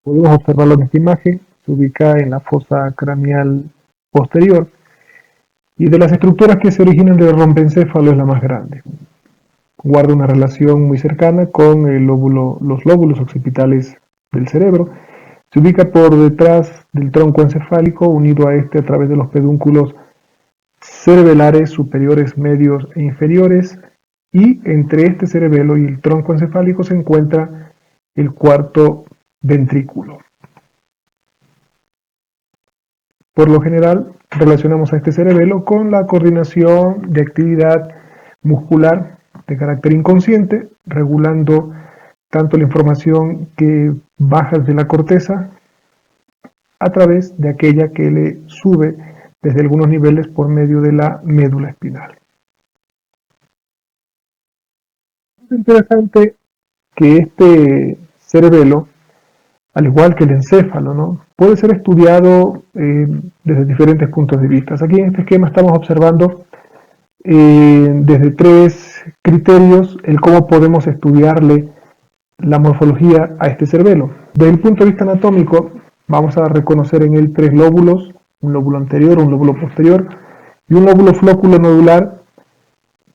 Podemos observarlo en esta imagen, se ubica en la fosa craneal posterior y de las estructuras que se originan del rompencéfalo es la más grande. Guarda una relación muy cercana con los lóbulos occipitales del cerebro. Se ubica por detrás del tronco encefálico, unido a este a través de los pedúnculos cerebelares superiores, medios e inferiores, y entre este cerebelo y el tronco encefálico se encuentra el cuarto ventrículo. Por lo general, relacionamos a este cerebelo con la coordinación de actividad muscular de carácter inconsciente, regulando tanto la información que baja de la corteza a través de aquella que le sube desde algunos niveles por medio de la médula espinal. Es interesante que este cerebelo, al igual que el encéfalo, ¿no?, puede ser estudiado desde diferentes puntos de vista. Aquí en este esquema estamos observando desde tres criterios el cómo podemos estudiarle la morfología a este cerebelo. Desde el punto de vista anatómico, vamos a reconocer en él tres lóbulos, un lóbulo anterior, un lóbulo posterior y un lóbulo flóculo nodular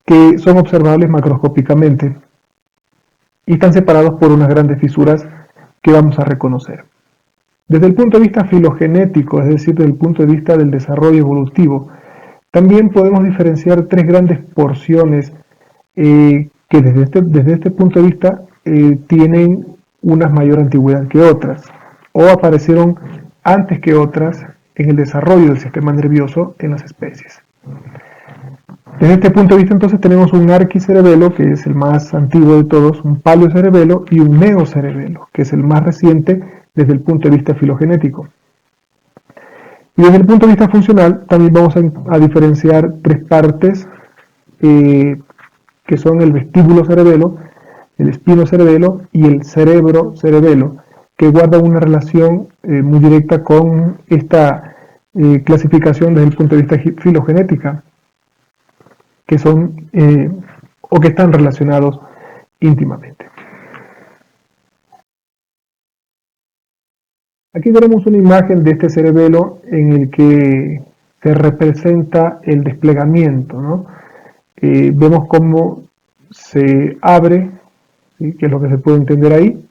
que son observables macroscópicamente y están separados por unas grandes fisuras que vamos a reconocer. Desde el punto de vista filogenético, es decir, desde el punto de vista del desarrollo evolutivo, también podemos diferenciar tres grandes porciones que desde este punto de vista tienen una mayor antigüedad que otras, o aparecieron antes que otras en el desarrollo del sistema nervioso en las especies. Desde este punto de vista entonces tenemos un arquicerebelo, que es el más antiguo de todos, un paleocerebelo y un neocerebelo, que es el más reciente desde el punto de vista filogenético. Y desde el punto de vista funcional también vamos a diferenciar tres partes que son el vestíbulo cerebelo, el espinocerebelo y el cerebro cerebelo, que guardan una relación muy directa con esta clasificación desde el punto de vista filogenética, que son o que están relacionados íntimamente. Aquí tenemos una imagen de este cerebelo en el que se representa el desplegamiento, ¿no? Vemos cómo se abre, ¿sí?, que es lo que se puede entender ahí,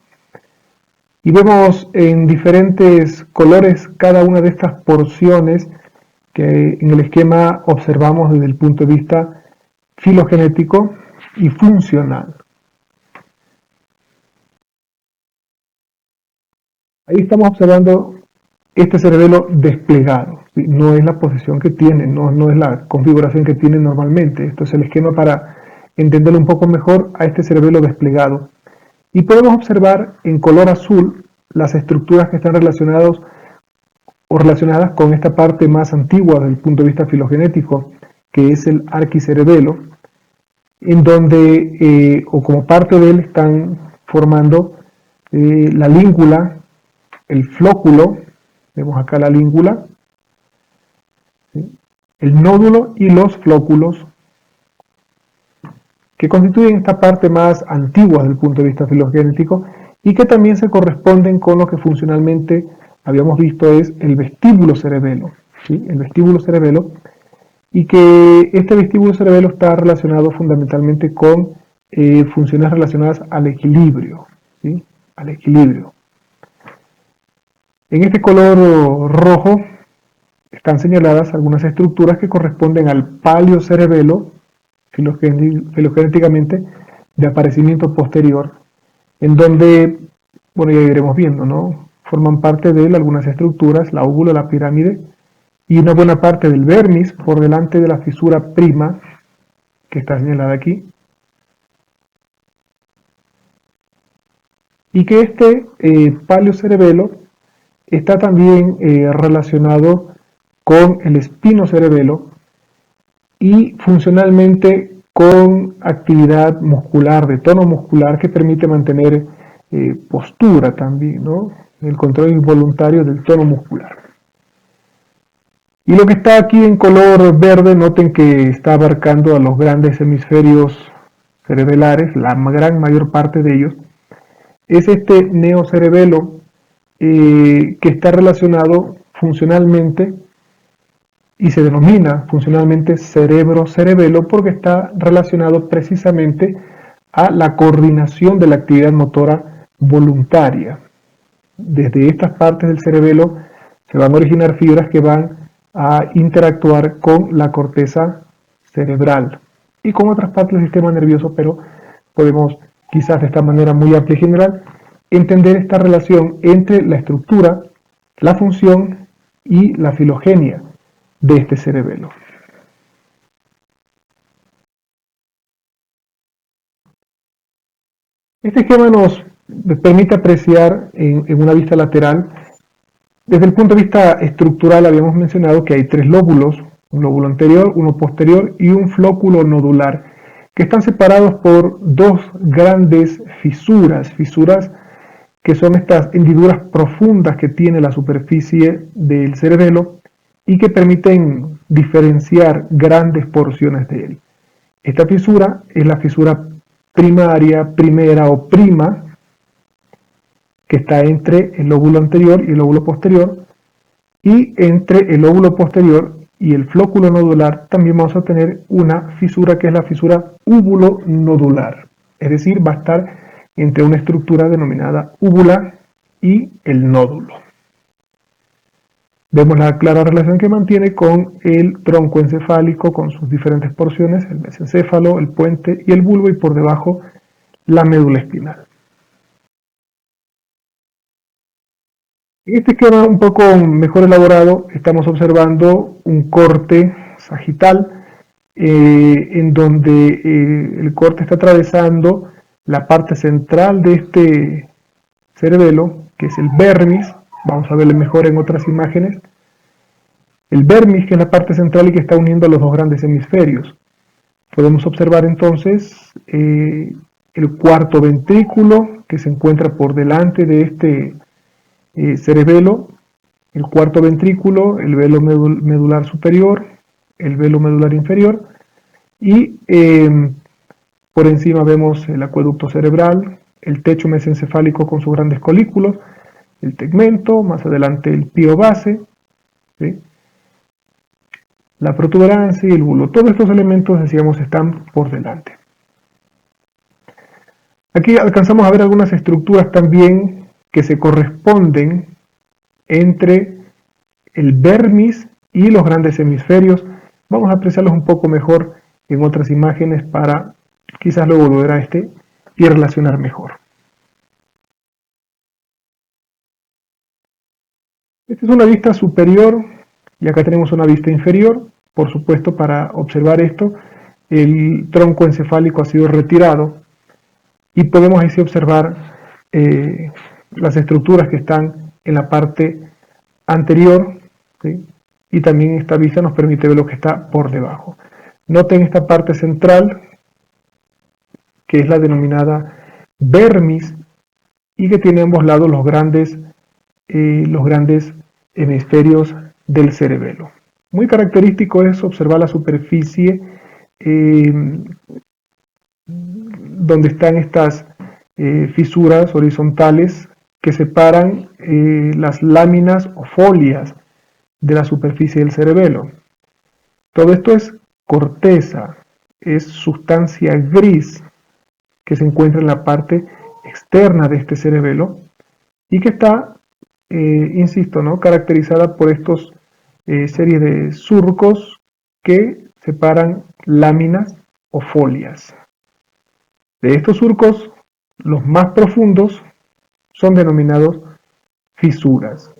y vemos en diferentes colores cada una de estas porciones que en el esquema observamos desde el punto de vista filogenético y funcional. Ahí estamos observando este cerebelo desplegado, ¿sí? No es la posición que tiene, no es la configuración que tiene normalmente. Esto es el esquema para entenderlo un poco mejor a este cerebelo desplegado. Y podemos observar en color azul las estructuras que están relacionadas con esta parte más antigua desde el punto de vista filogenético, que es el arquicerebelo, en donde, o como parte de él, están formando la língula, el flóculo, vemos acá la língula, ¿sí?, el nódulo y los flóculos, que constituyen esta parte más antigua desde el punto de vista filogenético y que también se corresponden con lo que funcionalmente habíamos visto es el vestíbulo cerebelo, ¿sí?, el vestíbulo cerebelo, y que este vestíbulo cerebelo está relacionado fundamentalmente con funciones relacionadas al equilibrio, ¿sí?, al equilibrio. En este color rojo están señaladas algunas estructuras que corresponden al paleocerebelo, filogenéticamente de aparecimiento posterior, en donde, bueno, ya iremos viendo, ¿no?, forman parte de él algunas estructuras, la óvula, la pirámide, y una buena parte del vermis por delante de la fisura prima, que está señalada aquí, y que este paleocerebelo está también relacionado con el espinocerebelo y funcionalmente con actividad muscular, de tono muscular, que permite mantener postura también, ¿no?, el control involuntario del tono muscular. Y lo que está aquí en color verde, noten que está abarcando a los grandes hemisferios cerebelares, la gran mayor parte de ellos, es este neocerebelo, que está relacionado funcionalmente y se denomina funcionalmente cerebro-cerebelo porque está relacionado precisamente a la coordinación de la actividad motora voluntaria. Desde estas partes del cerebelo se van a originar fibras que van a interactuar con la corteza cerebral y con otras partes del sistema nervioso, pero podemos quizás de esta manera muy amplia y general entender esta relación entre la estructura, la función y la filogenia de este cerebelo. Este esquema nos permite apreciar en una vista lateral. Desde el punto de vista estructural habíamos mencionado que hay tres lóbulos, un lóbulo anterior, uno posterior y un flóculo nodular, que están separados por dos grandes fisuras que son estas hendiduras profundas que tiene la superficie del cerebelo y que permiten diferenciar grandes porciones de él. Esta fisura es la fisura primaria, primera o prima, que está entre el lóbulo anterior y el lóbulo posterior, y entre el lóbulo posterior y el flóculo nodular también vamos a tener una fisura que es la fisura úvulo-nodular, es decir, va a estar entre una estructura denominada úvula y el nódulo. Vemos la clara relación que mantiene con el tronco encefálico con sus diferentes porciones, el mesencéfalo, el puente y el bulbo, y por debajo la médula espinal. En este esquema un poco mejor elaborado estamos observando un corte sagital en donde el corte está atravesando la parte central de este cerebelo, que es el vermis. Vamos a verlo mejor en otras imágenes. El vermis, que es la parte central y que está uniendo a los dos grandes hemisferios. Podemos observar entonces el cuarto ventrículo que se encuentra por delante de este cerebelo, el cuarto ventrículo, el velo medular superior, el velo medular inferior y por encima vemos el acueducto cerebral, el techo mesencefálico con sus grandes colículos, el tegmento, más adelante el pío base, ¿sí? La protuberancia y el bulbo. Todos estos elementos, decíamos, están por delante. Aquí alcanzamos a ver algunas estructuras también que se corresponden entre el vermis y los grandes hemisferios. Vamos a apreciarlos un poco mejor en otras imágenes para quizás luego volver a este y relacionar mejor. Esta es una vista superior y acá tenemos una vista inferior. Por supuesto, para observar esto, el tronco encefálico ha sido retirado y podemos así observar las estructuras que están en la parte anterior, ¿sí? Y también esta vista nos permite ver lo que está por debajo. Noten esta parte central, que es la denominada vermis, y que tiene a ambos lados los grandes hemisferios del cerebelo. Muy característico es observar la superficie donde están estas fisuras horizontales que separan las láminas o folias de la superficie del cerebelo. Todo esto es corteza, es sustancia gris que se encuentra en la parte externa de este cerebelo y que está, insisto, ¿no?, caracterizada por estos series de surcos que separan láminas o folias. De estos surcos, los más profundos son denominados fisuras.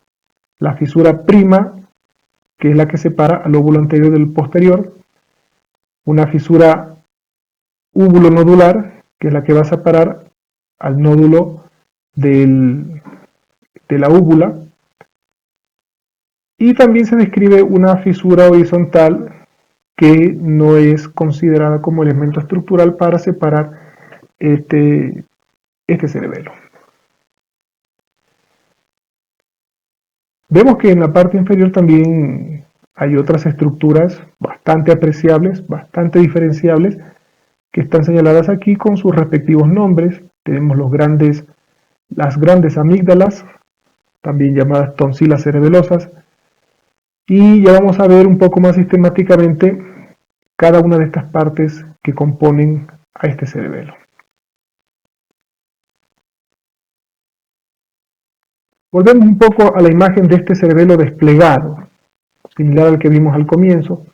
La fisura prima, que es la que separa al lóbulo anterior del posterior, una fisura úvulo-nodular, que es la que va a separar al nódulo de la úvula, y también se describe una fisura horizontal que no es considerada como elemento estructural para separar este cerebelo. Vemos que en la parte inferior también hay otras estructuras bastante apreciables, bastante diferenciables, que están señaladas aquí con sus respectivos nombres. Tenemos las grandes amígdalas, también llamadas tonsilas cerebelosas, y ya vamos a ver un poco más sistemáticamente cada una de estas partes que componen a este cerebelo. Volvemos un poco a la imagen de este cerebelo desplegado, similar al que vimos al comienzo,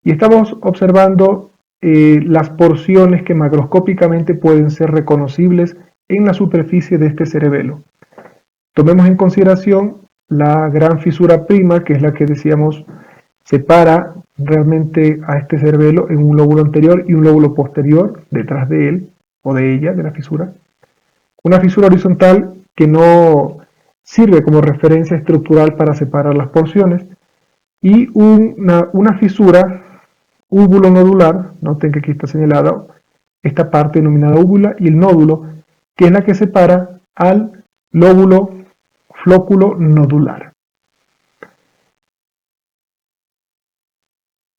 y estamos observando las porciones que macroscópicamente pueden ser reconocibles en la superficie de este cerebelo. Tomemos en consideración la gran fisura prima, que es la que decíamos separa realmente a este cerebelo en un lóbulo anterior y un lóbulo posterior detrás de él o de ella, de la fisura. Una fisura horizontal que no sirve como referencia estructural para separar las porciones, y una fisura úvulo-nodular, noten que aquí está señalada esta parte denominada úvula y el nódulo, que es la que separa al lóbulo flóculo nodular.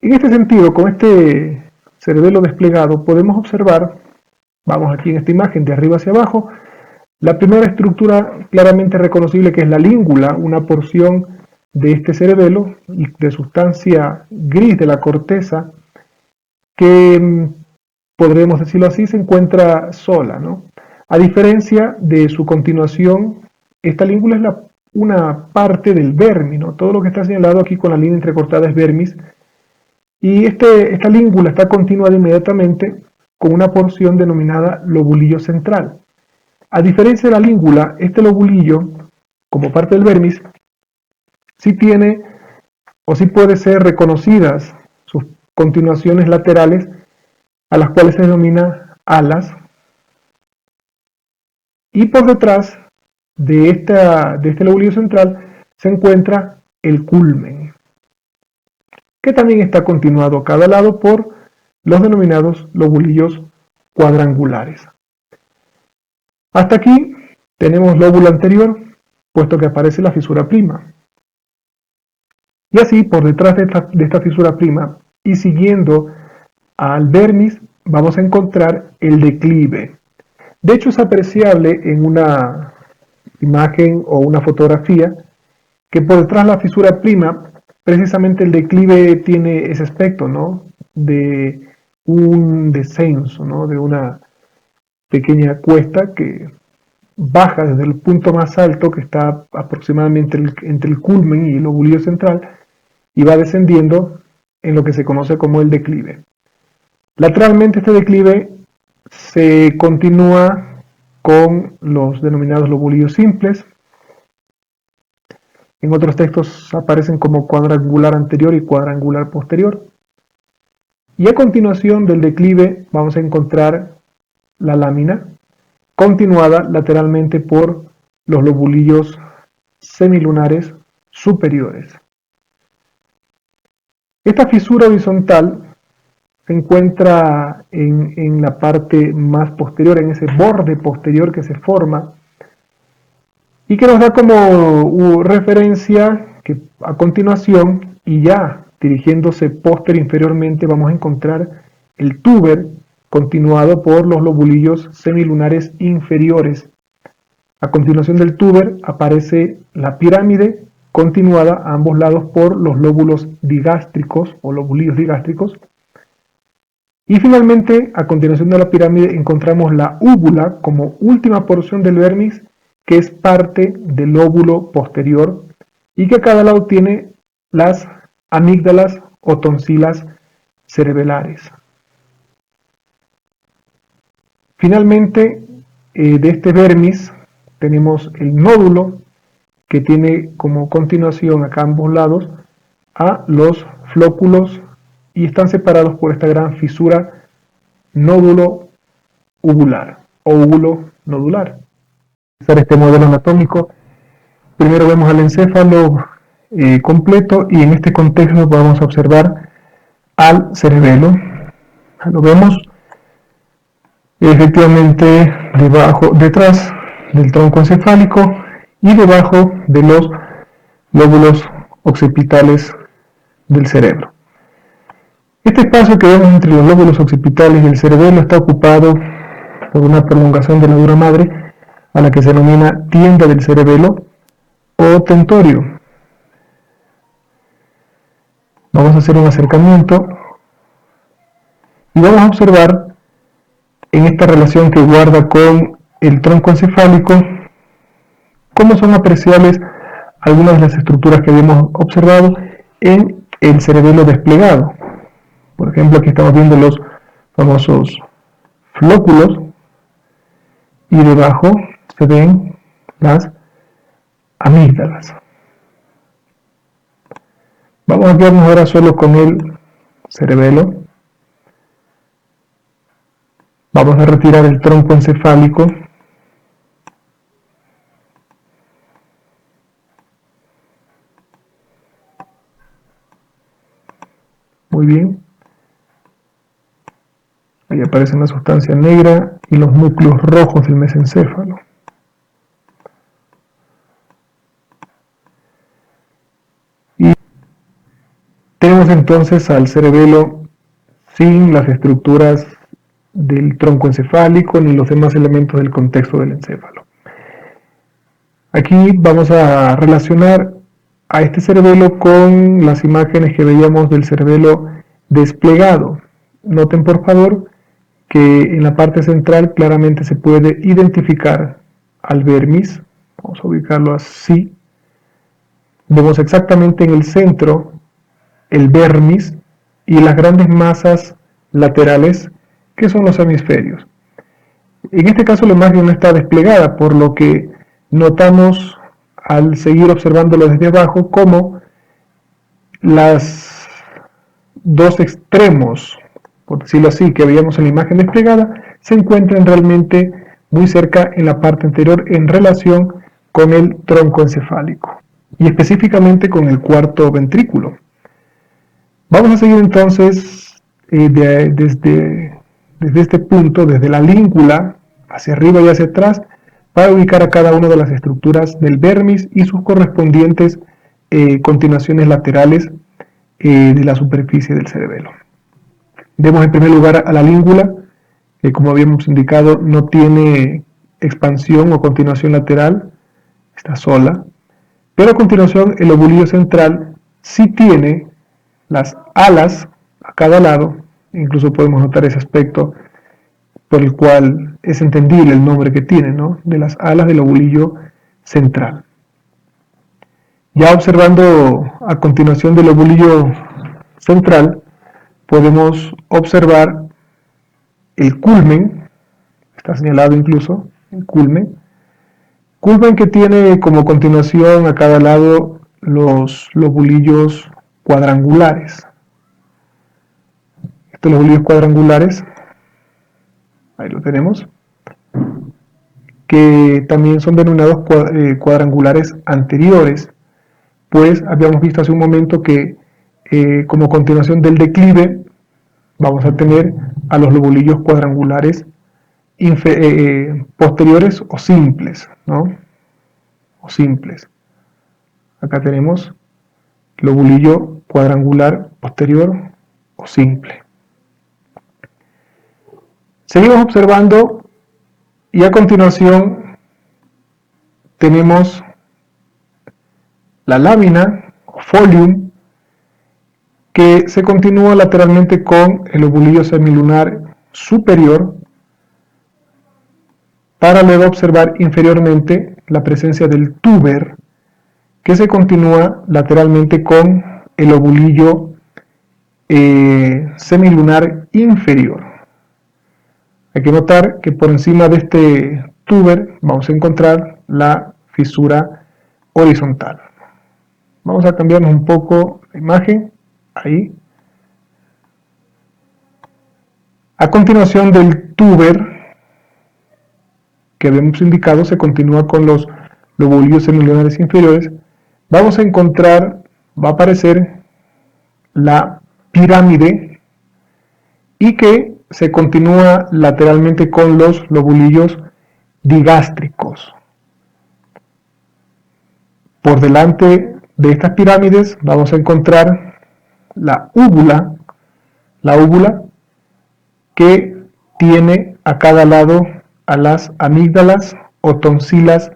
En este sentido, con este cerebelo desplegado, podemos observar, vamos aquí en esta imagen de arriba hacia abajo, la primera estructura claramente reconocible, que es la língula, una porción de este cerebelo y de sustancia gris de la corteza que, podremos decirlo así, se encuentra sola, ¿no? A diferencia de su continuación, esta língula es una parte del vermis, ¿no? Todo lo que está señalado aquí con la línea entrecortada es vermis, y esta língula está continuada inmediatamente con una porción denominada lobulillo central. A diferencia de la língula, este lobulillo, como parte del vermis, sí tiene o sí puede ser reconocidas sus continuaciones laterales, a las cuales se denomina alas, y por detrás de este lobulillo central se encuentra el culmen, que también está continuado a cada lado por los denominados lobulillos cuadrangulares. Hasta aquí tenemos lóbulo anterior, puesto que aparece la fisura prima. Y así, por detrás de esta fisura prima y siguiendo al vermis, vamos a encontrar el declive. De hecho, es apreciable en una imagen o una fotografía que por detrás de la fisura prima, precisamente el declive tiene ese aspecto, ¿no? De un descenso, ¿no? De una pequeña cuesta que baja desde el punto más alto, que está aproximadamente entre el culmen y el lobulillo central, y va descendiendo en lo que se conoce como el declive. Lateralmente este declive se continúa con los denominados lobulillos simples. En otros textos aparecen como cuadrangular anterior y cuadrangular posterior. Y a continuación del declive vamos a encontrar la lámina, continuada lateralmente por los lobulillos semilunares superiores. Esta fisura horizontal se encuentra en la parte más posterior, en ese borde posterior que se forma, y que nos da como referencia que a continuación, y ya dirigiéndose posterior inferiormente, vamos a encontrar el túber continuado por los lobulillos semilunares inferiores. A continuación del túber aparece la pirámide, continuada a ambos lados por los lóbulos digástricos o lobulillos digástricos. Y finalmente, a continuación de la pirámide, encontramos la úvula como última porción del vermis, que es parte del lóbulo posterior y que a cada lado tiene las amígdalas o tonsilas cerebelares. Finalmente, de este vermis tenemos el nódulo, que tiene como continuación acá a ambos lados a los flóculos y están separados por esta gran fisura nódulo uvular o úvulo nodular. Este modelo anatómico, primero vemos al encéfalo completo, y en este contexto vamos a observar al cerebelo. Lo vemos efectivamente detrás del tronco encefálico y debajo de los lóbulos occipitales del cerebro. Este espacio que vemos entre los lóbulos occipitales y el cerebelo está ocupado por una prolongación de la dura madre, a la que se denomina tienda del cerebelo, o tentorio. Vamos a hacer un acercamiento y vamos a observar en esta relación que guarda con el tronco encefálico cómo son apreciables algunas de las estructuras que habíamos observado en el cerebelo desplegado. Por ejemplo, aquí estamos viendo los famosos flóculos y debajo se ven las amígdalas. Vamos a quedarnos ahora solo con el cerebelo. Vamos a retirar el tronco encefálico. Muy bien. Ahí aparece una sustancia negra y los núcleos rojos del mesencéfalo. Y tenemos entonces al cerebelo sin las estructuras del tronco encefálico ni los demás elementos del contexto del encéfalo. Aquí vamos a relacionar a este cerebelo con las imágenes que veíamos del cerebelo desplegado. Noten por favor que en la parte central claramente se puede identificar al vermis. Vamos a ubicarlo así. Vemos exactamente en el centro el vermis y las grandes masas laterales que son los hemisferios. En este caso la imagen no está desplegada, por lo que notamos al seguir observándolo desde abajo como los dos extremos, por decirlo así, que veíamos en la imagen desplegada, se encuentran realmente muy cerca en la parte anterior en relación con el tronco encefálico y específicamente con el cuarto ventrículo. Vamos a seguir entonces desde este punto, desde la língula hacia arriba y hacia atrás, para ubicar a cada una de las estructuras del vermis y sus correspondientes continuaciones laterales de la superficie del cerebelo. Vemos en primer lugar a la língula, que como habíamos indicado no tiene expansión o continuación lateral, está sola, pero a continuación el lobulillo central sí tiene las alas a cada lado, incluso podemos notar ese aspecto por el cual es entendible el nombre que tiene, ¿no? De las alas del lobulillo central. Ya observando a continuación del lobulillo central, podemos observar el culmen, está señalado incluso, el culmen que tiene como continuación a cada lado los lobulillos cuadrangulares. Estos lobulillos cuadrangulares, ahí lo tenemos, que también son denominados cuadrangulares anteriores, pues habíamos visto hace un momento que como continuación del declive vamos a tener a los lobulillos cuadrangulares posteriores o simples, ¿no? O simples. Acá tenemos lobulillo cuadrangular posterior o simple. Seguimos observando y a continuación tenemos la lámina o folium que se continúa lateralmente con el lobulillo semilunar superior para luego observar inferiormente la presencia del túber que se continúa lateralmente con el lobulillo semilunar inferior. Hay que notar que por encima de este túber vamos a encontrar la fisura horizontal. Vamos a cambiarnos un poco la imagen, ahí. A continuación del túber que habíamos indicado, se continúa con los lobulillos semilunares inferiores, vamos a encontrar, va a aparecer la pirámide y que se continúa lateralmente con los lobulillos digástricos. Por delante de estas pirámides vamos a encontrar la úvula que tiene a cada lado a las amígdalas o tonsilas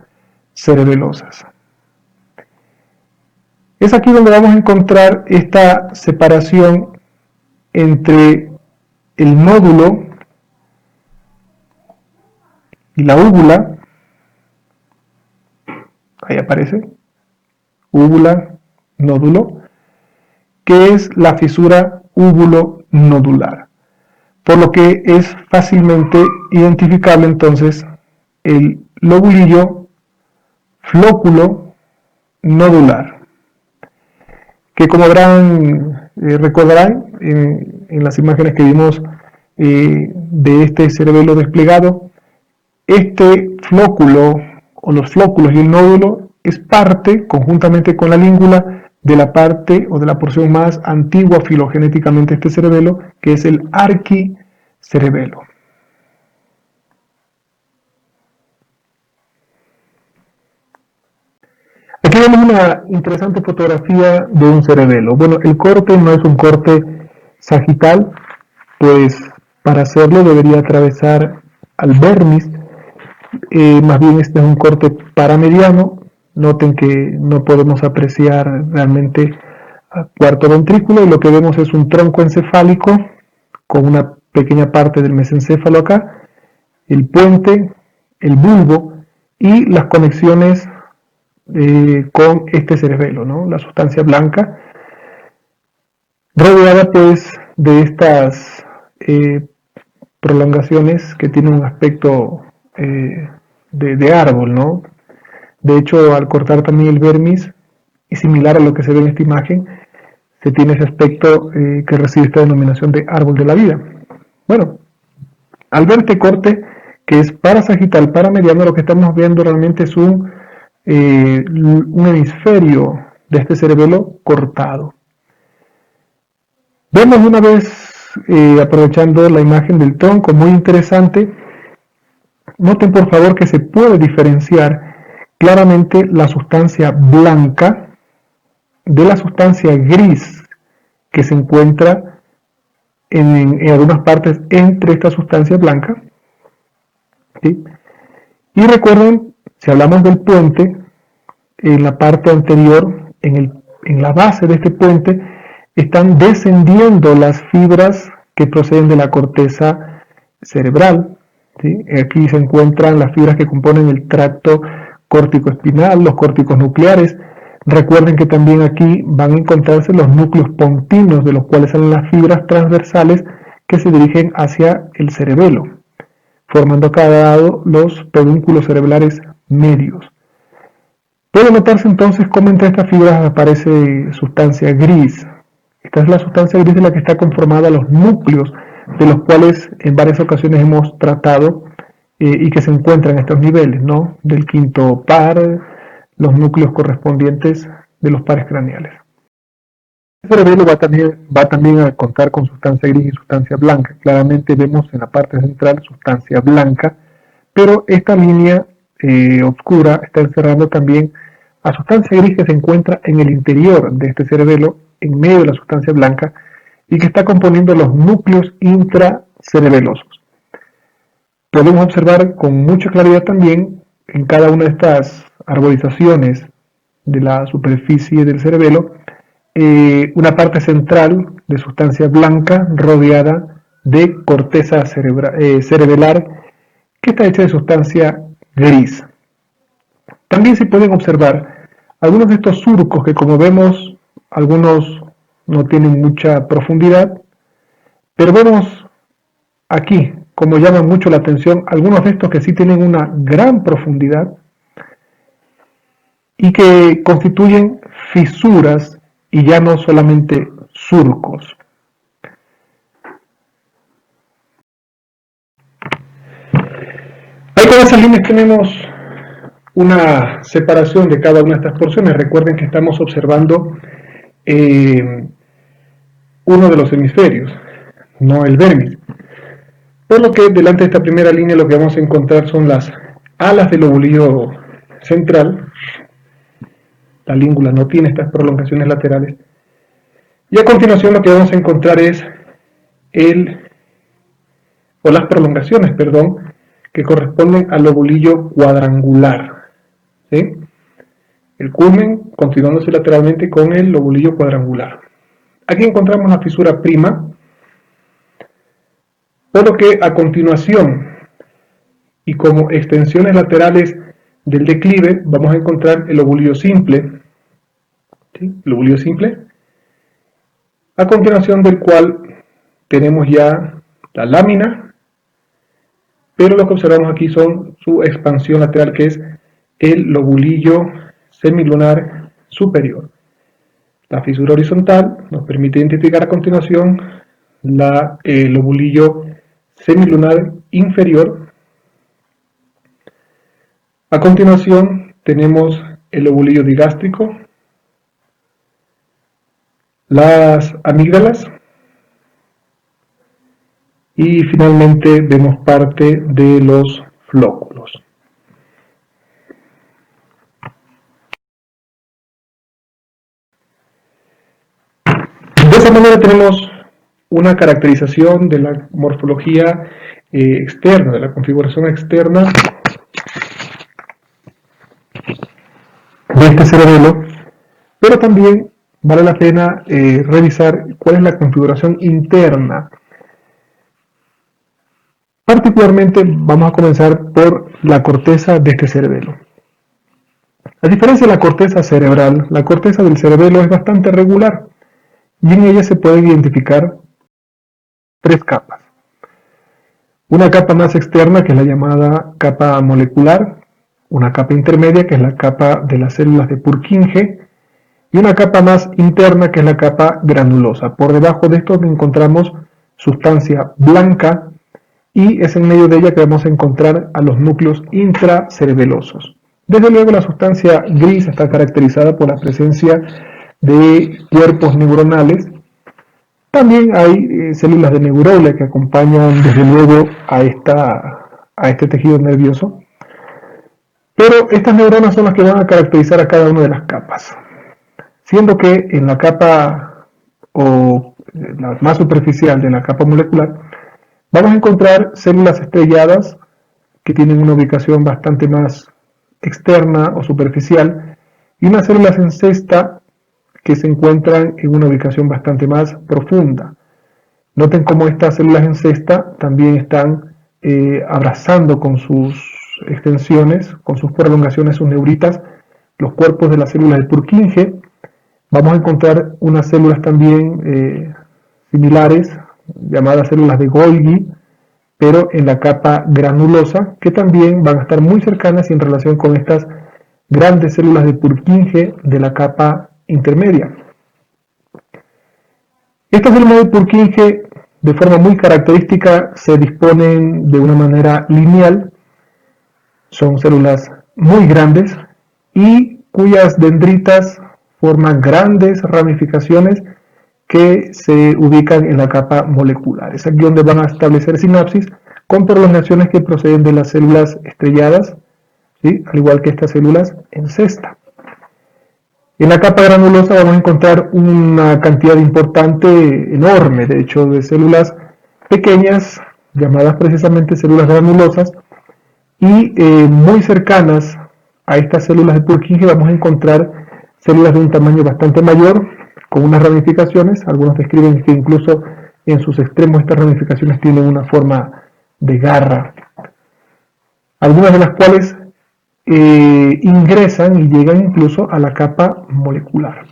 cerebelosas. Es aquí donde vamos a encontrar esta separación entre el nódulo y la úvula. Ahí aparece, úvula, nódulo, que es la fisura úvulo-nodular. Por lo que es fácilmente identificable entonces el lobulillo flóculo nodular, que como recordarán en las imágenes que vimos de este cerebelo desplegado, este flóculo o los flóculos y el nódulo es parte, conjuntamente con la língula, de la parte o de la porción más antigua filogenéticamente de este cerebelo, que es el arquicerebelo. Aquí vemos una interesante fotografía de un cerebelo. Bueno, el corte no es un corte sagital, pues para hacerlo debería atravesar al vermis. Más bien este es un corte paramediano. Noten que no podemos apreciar realmente a cuarto ventrículo y lo que vemos es un tronco encefálico con una pequeña parte del mesencéfalo acá, el puente, el bulbo y las conexiones con este cerebelo, ¿no? La sustancia blanca, rodeada pues de estas prolongaciones que tienen un aspecto de árbol, ¿no? De hecho, al cortar también el vermis, y similar a lo que se ve en esta imagen, se tiene ese aspecto que recibe esta denominación de árbol de la vida. Bueno, al ver este corte, que es parasagital, paramediano, lo que estamos viendo realmente es un hemisferio de este cerebelo cortado. Vemos una vez, aprovechando la imagen del tronco, muy interesante. Noten por favor que se puede diferenciar claramente la sustancia blanca de la sustancia gris que se encuentra en algunas partes entre esta sustancia blanca. ¿Sí? Y recuerden, si hablamos del puente, en la parte anterior, en la base de este puente, están descendiendo las fibras que proceden de la corteza cerebral. ¿Sí? Aquí se encuentran las fibras que componen el tracto córtico-espinal, los córticos nucleares. Recuerden que también aquí van a encontrarse los núcleos pontinos, de los cuales salen las fibras transversales que se dirigen hacia el cerebelo, formando a cada lado los pedúnculos cerebrales medios. Puede notarse entonces cómo entre estas fibras aparece sustancia gris. Esta es la sustancia gris de la que está conformada los núcleos, de los cuales en varias ocasiones hemos tratado y que se encuentran en estos niveles, ¿no? Del quinto par, los núcleos correspondientes de los pares craneales. El cerebelo va también a contar con sustancia gris y sustancia blanca. Claramente vemos en la parte central sustancia blanca, pero esta línea oscura está encerrando también a sustancia gris que se encuentra en el interior de este cerebelo, en medio de la sustancia blanca, y que está componiendo los núcleos intracerebelosos. Podemos observar con mucha claridad también en cada una de estas arborizaciones de la superficie del cerebelo una parte central de sustancia blanca rodeada de corteza cerebelar que está hecha de sustancia gris. También se pueden observar algunos de estos surcos que, como vemos, algunos no tienen mucha profundidad, pero vemos aquí, como llaman mucho la atención, algunos de estos que sí tienen una gran profundidad y que constituyen fisuras y ya no solamente surcos. Ahí con esas líneas tenemos una separación de cada una de estas porciones. Recuerden que estamos observando uno de los hemisferios, no el vermis. Por lo que delante de esta primera línea lo que vamos a encontrar son las alas del lobulillo central. La língula no tiene estas prolongaciones laterales. Y a continuación lo que vamos a encontrar es las prolongaciones, que corresponden al lobulillo cuadrangular. ¿Sí? el culmen continuándose lateralmente con el lobulillo cuadrangular. Aquí encontramos la fisura prima, por lo que a continuación y como extensiones laterales del declive vamos a encontrar el lobulillo simple, ¿sí? El lobulillo simple, a continuación del cual tenemos ya la lámina, pero lo que observamos aquí son su expansión lateral, que es el lobulillo semilunar superior. La fisura horizontal nos permite identificar a continuación el lobulillo semilunar inferior. A continuación tenemos el lobulillo digástrico, las amígdalas y finalmente vemos parte de los flóculos. De esa manera tenemos una caracterización de la morfología externa, de la configuración externa de este cerebelo, pero también vale la pena revisar cuál es la configuración interna. Particularmente vamos a comenzar por la corteza de este cerebelo. A diferencia de la corteza cerebral, la corteza del cerebelo es bastante regular y en ella se pueden identificar tres capas. Una capa más externa, que es la llamada capa molecular, una capa intermedia, que es la capa de las células de Purkinje, y una capa más interna, que es la capa granulosa. Por debajo de esto encontramos sustancia blanca y es en medio de ella que vamos a encontrar a los núcleos intracerebelosos. Desde luego la sustancia gris está caracterizada por la presencia de cuerpos neuronales. También hay células de neurola que acompañan desde luego a este tejido nervioso. Pero estas neuronas son las que van a caracterizar a cada una de las capas. Siendo que en la capa o la más superficial de la capa molecular vamos a encontrar células estrelladas que tienen una ubicación bastante más externa o superficial y unas células en cesta que se encuentran en una ubicación bastante más profunda. Noten cómo estas células en cesta también están abrazando con sus extensiones, con sus prolongaciones, sus neuritas, los cuerpos de las células de Purkinje. Vamos a encontrar unas células también similares, llamadas células de Golgi, pero en la capa granulosa, que también van a estar muy cercanas y en relación con estas grandes células de Purkinje de la capa intermedia. Estas células de Purkinje, de forma muy característica, se disponen de una manera lineal, son células muy grandes y cuyas dendritas forman grandes ramificaciones que se ubican en la capa molecular. Es aquí donde van a establecer sinapsis con prolongaciones que proceden de las células estrelladas, ¿sí? Al igual que estas células en cesta. En la capa granulosa vamos a encontrar una cantidad importante, enorme, de hecho, de células pequeñas, llamadas precisamente células granulosas, y muy cercanas a estas células de Purkinje vamos a encontrar células de un tamaño bastante mayor, con unas ramificaciones. Algunos describen que incluso en sus extremos estas ramificaciones tienen una forma de garra, algunas de las cuales ingresan y llegan incluso a la capa molecular.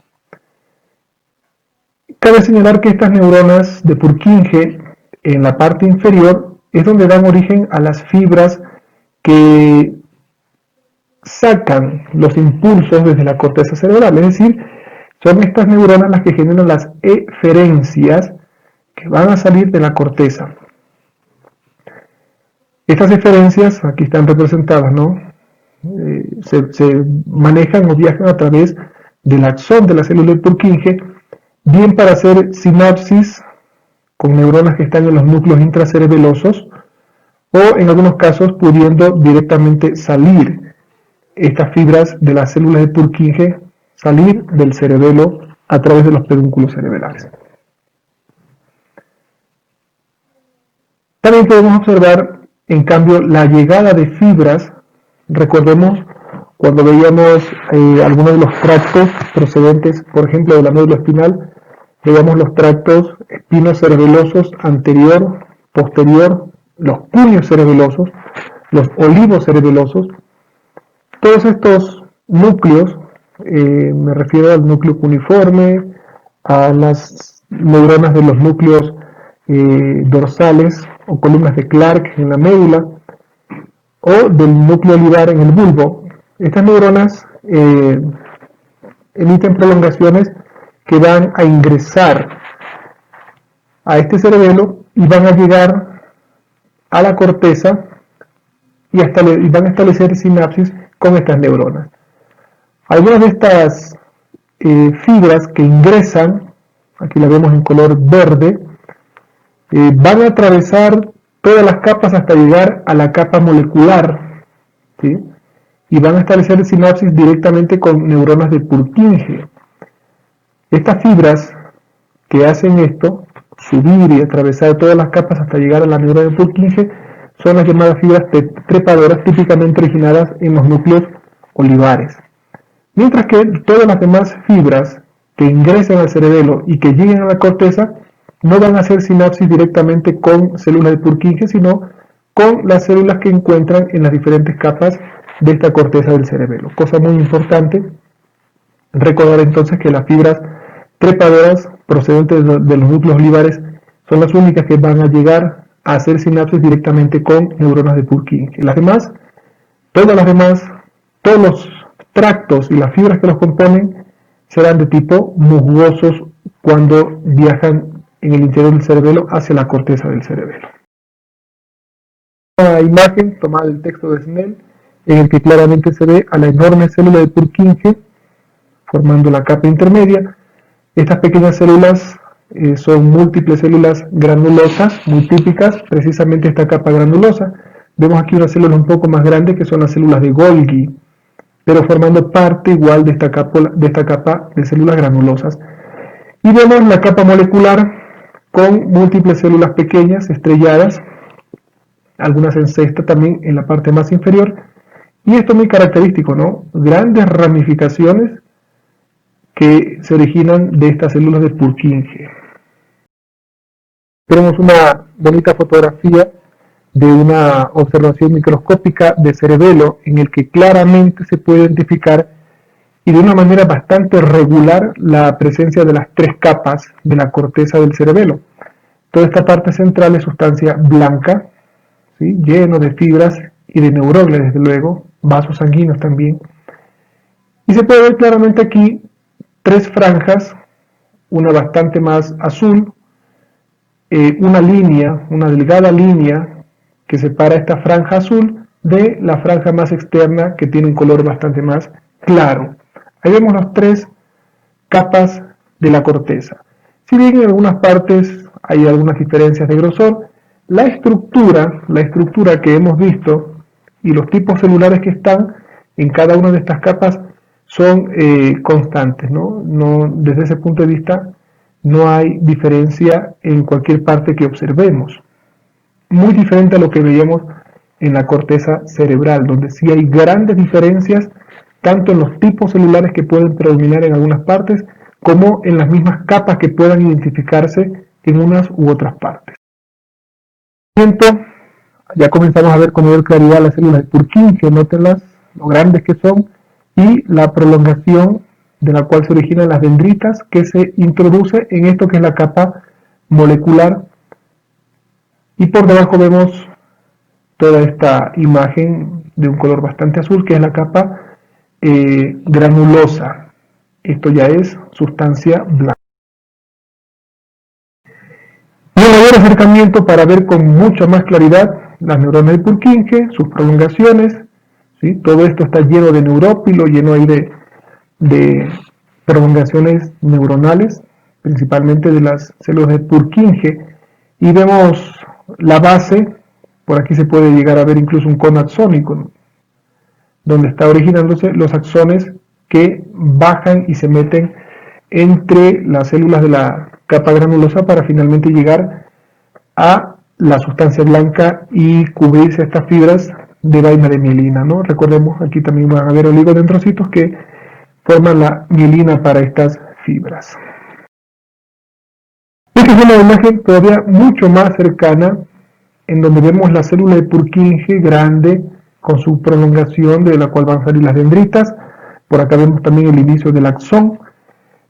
Cabe señalar que estas neuronas de Purkinje en la parte inferior es donde dan origen a las fibras que sacan los impulsos desde la corteza cerebral, es decir, son estas neuronas las que generan las eferencias que van a salir de la corteza. Estas eferencias, aquí están representadas, ¿no? Se manejan o viajan a través del axón de la célula de Purkinje, bien para hacer sinapsis con neuronas que están en los núcleos intracerebelosos, o en algunos casos pudiendo directamente salir estas fibras de las células de Purkinje, salir del cerebelo a través de los pedúnculos cerebrales. También podemos observar, en cambio, la llegada de fibras. Recordemos cuando veíamos algunos de los tractos procedentes, por ejemplo, de la médula espinal, veíamos los tractos espinocerebelosos anterior, posterior, los cuños cerebelosos, los olivos cerebelosos. Todos estos núcleos, me refiero al núcleo cuneiforme, a las neuronas de los núcleos dorsales o columnas de Clark en la médula, o del núcleo olivar en el bulbo. Estas neuronas emiten prolongaciones que van a ingresar a este cerebelo y van a llegar a la corteza y van a establecer sinapsis con estas neuronas. Algunas de estas fibras que ingresan, aquí la vemos en color verde, van a atravesar todas las capas hasta llegar a la capa molecular, ¿sí? Y van a establecer sinapsis directamente con neuronas de Purkinje. Estas fibras que hacen esto, subir y atravesar todas las capas hasta llegar a la neurona de Purkinje, son las llamadas fibras trepadoras, típicamente originadas en los núcleos olivares. Mientras que todas las demás fibras que ingresen al cerebelo y que lleguen a la corteza no van a hacer sinapsis directamente con células de Purkinje, sino con las células que encuentran en las diferentes capas de esta corteza del cerebelo. Cosa muy importante, recordar entonces que las fibras trepadoras procedentes de los núcleos olivares son las únicas que van a llegar a hacer sinapsis directamente con neuronas de Purkinje. Las demás, todos los tractos y las fibras que los componen serán de tipo musgosos cuando viajan en el interior del cerebelo hacia la corteza del cerebelo. Una imagen tomada del texto de Snell en el que claramente se ve a la enorme célula de Purkinje formando la capa intermedia. Estas pequeñas células son múltiples células granulosas, muy típicas, precisamente esta capa granulosa. Vemos aquí una célula un poco más grande que son las células de Golgi, pero formando parte igual de esta capa de células granulosas. Y vemos la capa molecular con múltiples células pequeñas, estrelladas, algunas en cesta también en la parte más inferior. Y esto es muy característico, ¿no? Grandes ramificaciones que se originan de estas células de Purkinje. Tenemos una bonita fotografía de una observación microscópica de cerebelo en el que claramente se puede identificar y de una manera bastante regular la presencia de las tres capas de la corteza del cerebelo. Toda esta parte central es sustancia blanca, ¿sí? Lleno de fibras y de neuroglia, desde luego, vasos sanguíneos también. Y se puede ver claramente aquí tres franjas, una bastante más azul, una delgada línea que separa esta franja azul de la franja más externa que tiene un color bastante más claro. Ahí vemos las tres capas de la corteza. Si bien en algunas partes hay algunas diferencias de grosor, la estructura que hemos visto y los tipos celulares que están en cada una de estas capas son constantes, ¿no? Desde ese punto de vista no hay diferencia en cualquier parte que observemos. Muy diferente a lo que veíamos en la corteza cerebral, donde sí hay grandes diferencias tanto en los tipos celulares que pueden predominar en algunas partes, como en las mismas capas que puedan identificarse en unas u otras partes. Ya comenzamos a ver con mayor claridad las células de Purkinje, nótenlas, lo grandes que son, y la prolongación de la cual se originan las dendritas que se introduce en esto que es la capa molecular. Y por debajo vemos toda esta imagen de un color bastante azul que es la capa granulosa. Esto ya es sustancia blanca. Y un mayor acercamiento para ver con mucha más claridad las neuronas de Purkinje, sus prolongaciones, ¿sí? Todo esto está lleno de neurópilo, lleno ahí de prolongaciones neuronales, principalmente de las células de Purkinje, y vemos la base. Por aquí se puede llegar a ver incluso un cono axónico, donde está originándose los axones que bajan y se meten entre las células de la capa granulosa para finalmente llegar a la sustancia blanca y cubrirse estas fibras de vaina de mielina, ¿no? Recordemos, aquí también van a haber oligodendrocitos que forman la mielina para estas fibras. Esta es una imagen todavía mucho más cercana, en donde vemos la célula de Purkinje grande, con su prolongación de la cual van a salir las dendritas. Por acá vemos también el inicio del axón,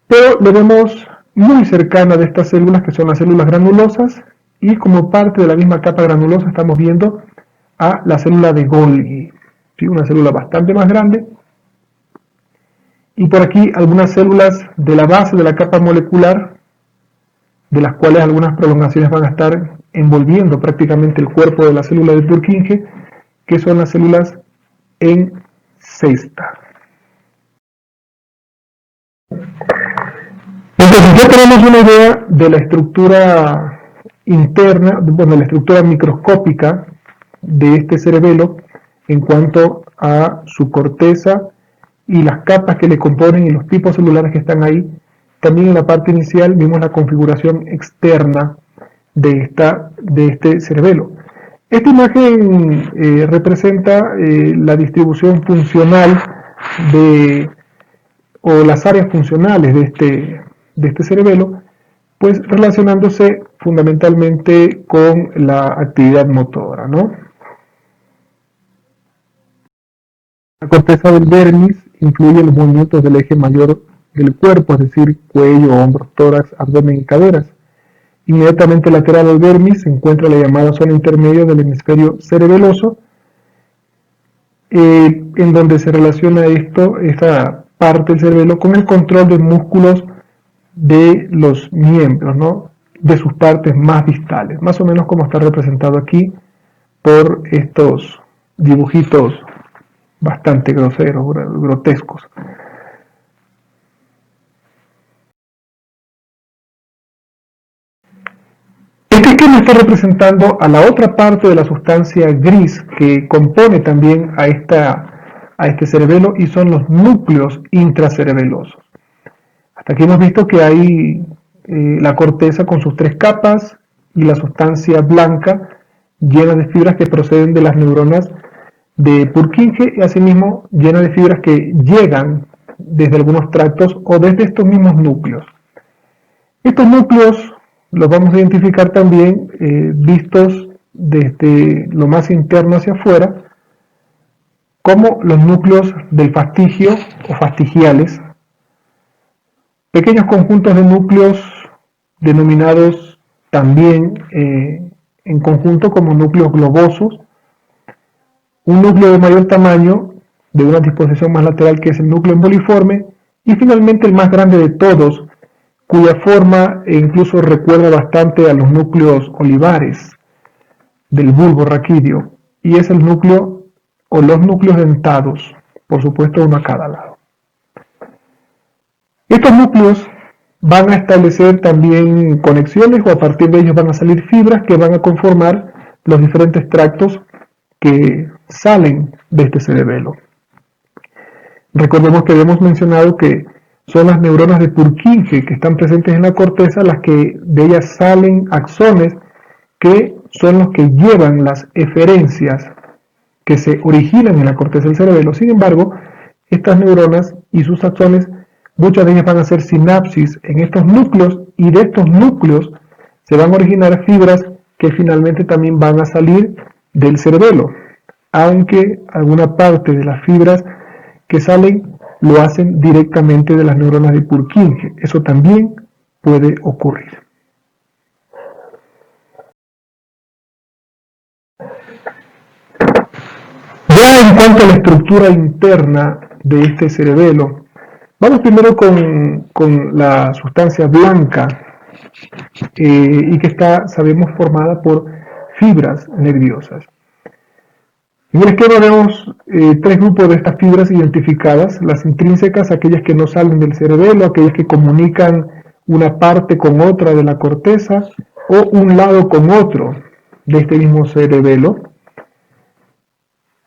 pero lo vemos muy cercana de estas células, que son las células granulosas, y como parte de la misma capa granulosa estamos viendo a la célula de Golgi, ¿sí? Una célula bastante más grande. Y por aquí algunas células de la base de la capa molecular, de las cuales algunas prolongaciones van a estar envolviendo prácticamente el cuerpo de la célula de Purkinje, que son las células en cesta. Entonces ya tenemos una idea de la estructura interna, bueno, la estructura microscópica de este cerebelo en cuanto a su corteza y las capas que le componen y los tipos celulares que están ahí. También en la parte inicial vimos la configuración externa de este cerebelo. Esta imagen representa la distribución funcional o las áreas funcionales de este cerebelo, pues relacionándose fundamentalmente con la actividad motora, ¿no? La corteza del dermis influye en los movimientos del eje mayor del cuerpo, es decir, cuello, hombros, tórax, abdomen y caderas. Inmediatamente lateral al dermis se encuentra la llamada zona intermedia del hemisferio cerebeloso, en donde se relaciona esta parte del cerebelo con el control de músculos de los miembros, ¿no? De sus partes más distales, más o menos como está representado aquí por estos dibujitos bastante groseros, grotescos. Este esquema está representando a la otra parte de la sustancia gris que compone también a este cerebelo, y son los núcleos intracerebelosos. Hasta aquí hemos visto que hay la corteza con sus tres capas y la sustancia blanca llena de fibras que proceden de las neuronas de Purkinje, y asimismo llena de fibras que llegan desde algunos tractos o desde estos mismos núcleos. Estos núcleos los vamos a identificar también vistos desde lo más interno hacia afuera, como los núcleos del fastigio o fastigiales, pequeños conjuntos de núcleos denominados también en conjunto como núcleos globosos, un núcleo de mayor tamaño, de una disposición más lateral, que es el núcleo emboliforme, y finalmente el más grande de todos, cuya forma incluso recuerda bastante a los núcleos olivares del bulbo raquídeo, y es el núcleo o los núcleos dentados, por supuesto uno a cada lado. Estos núcleos van a establecer también conexiones, o a partir de ellos van a salir fibras que van a conformar los diferentes tractos que salen de este cerebelo. Recordemos que habíamos mencionado que son las neuronas de Purkinje que están presentes en la corteza, las que de ellas salen axones, que son los que llevan las eferencias que se originan en la corteza del cerebelo. Sin embargo, estas neuronas y sus axones, muchas de ellas van a hacer sinapsis en estos núcleos, y de estos núcleos se van a originar fibras que finalmente también van a salir del cerebelo, aunque alguna parte de las fibras que salen lo hacen directamente de las neuronas de Purkinje. Eso también puede ocurrir. Ya en cuanto a la estructura interna de este cerebelo, vamos primero con la sustancia blanca, y que está, sabemos, formada por fibras nerviosas. En el esquema vemos tres grupos de estas fibras identificadas: las intrínsecas, aquellas que no salen del cerebelo, aquellas que comunican una parte con otra de la corteza o un lado con otro de este mismo cerebelo,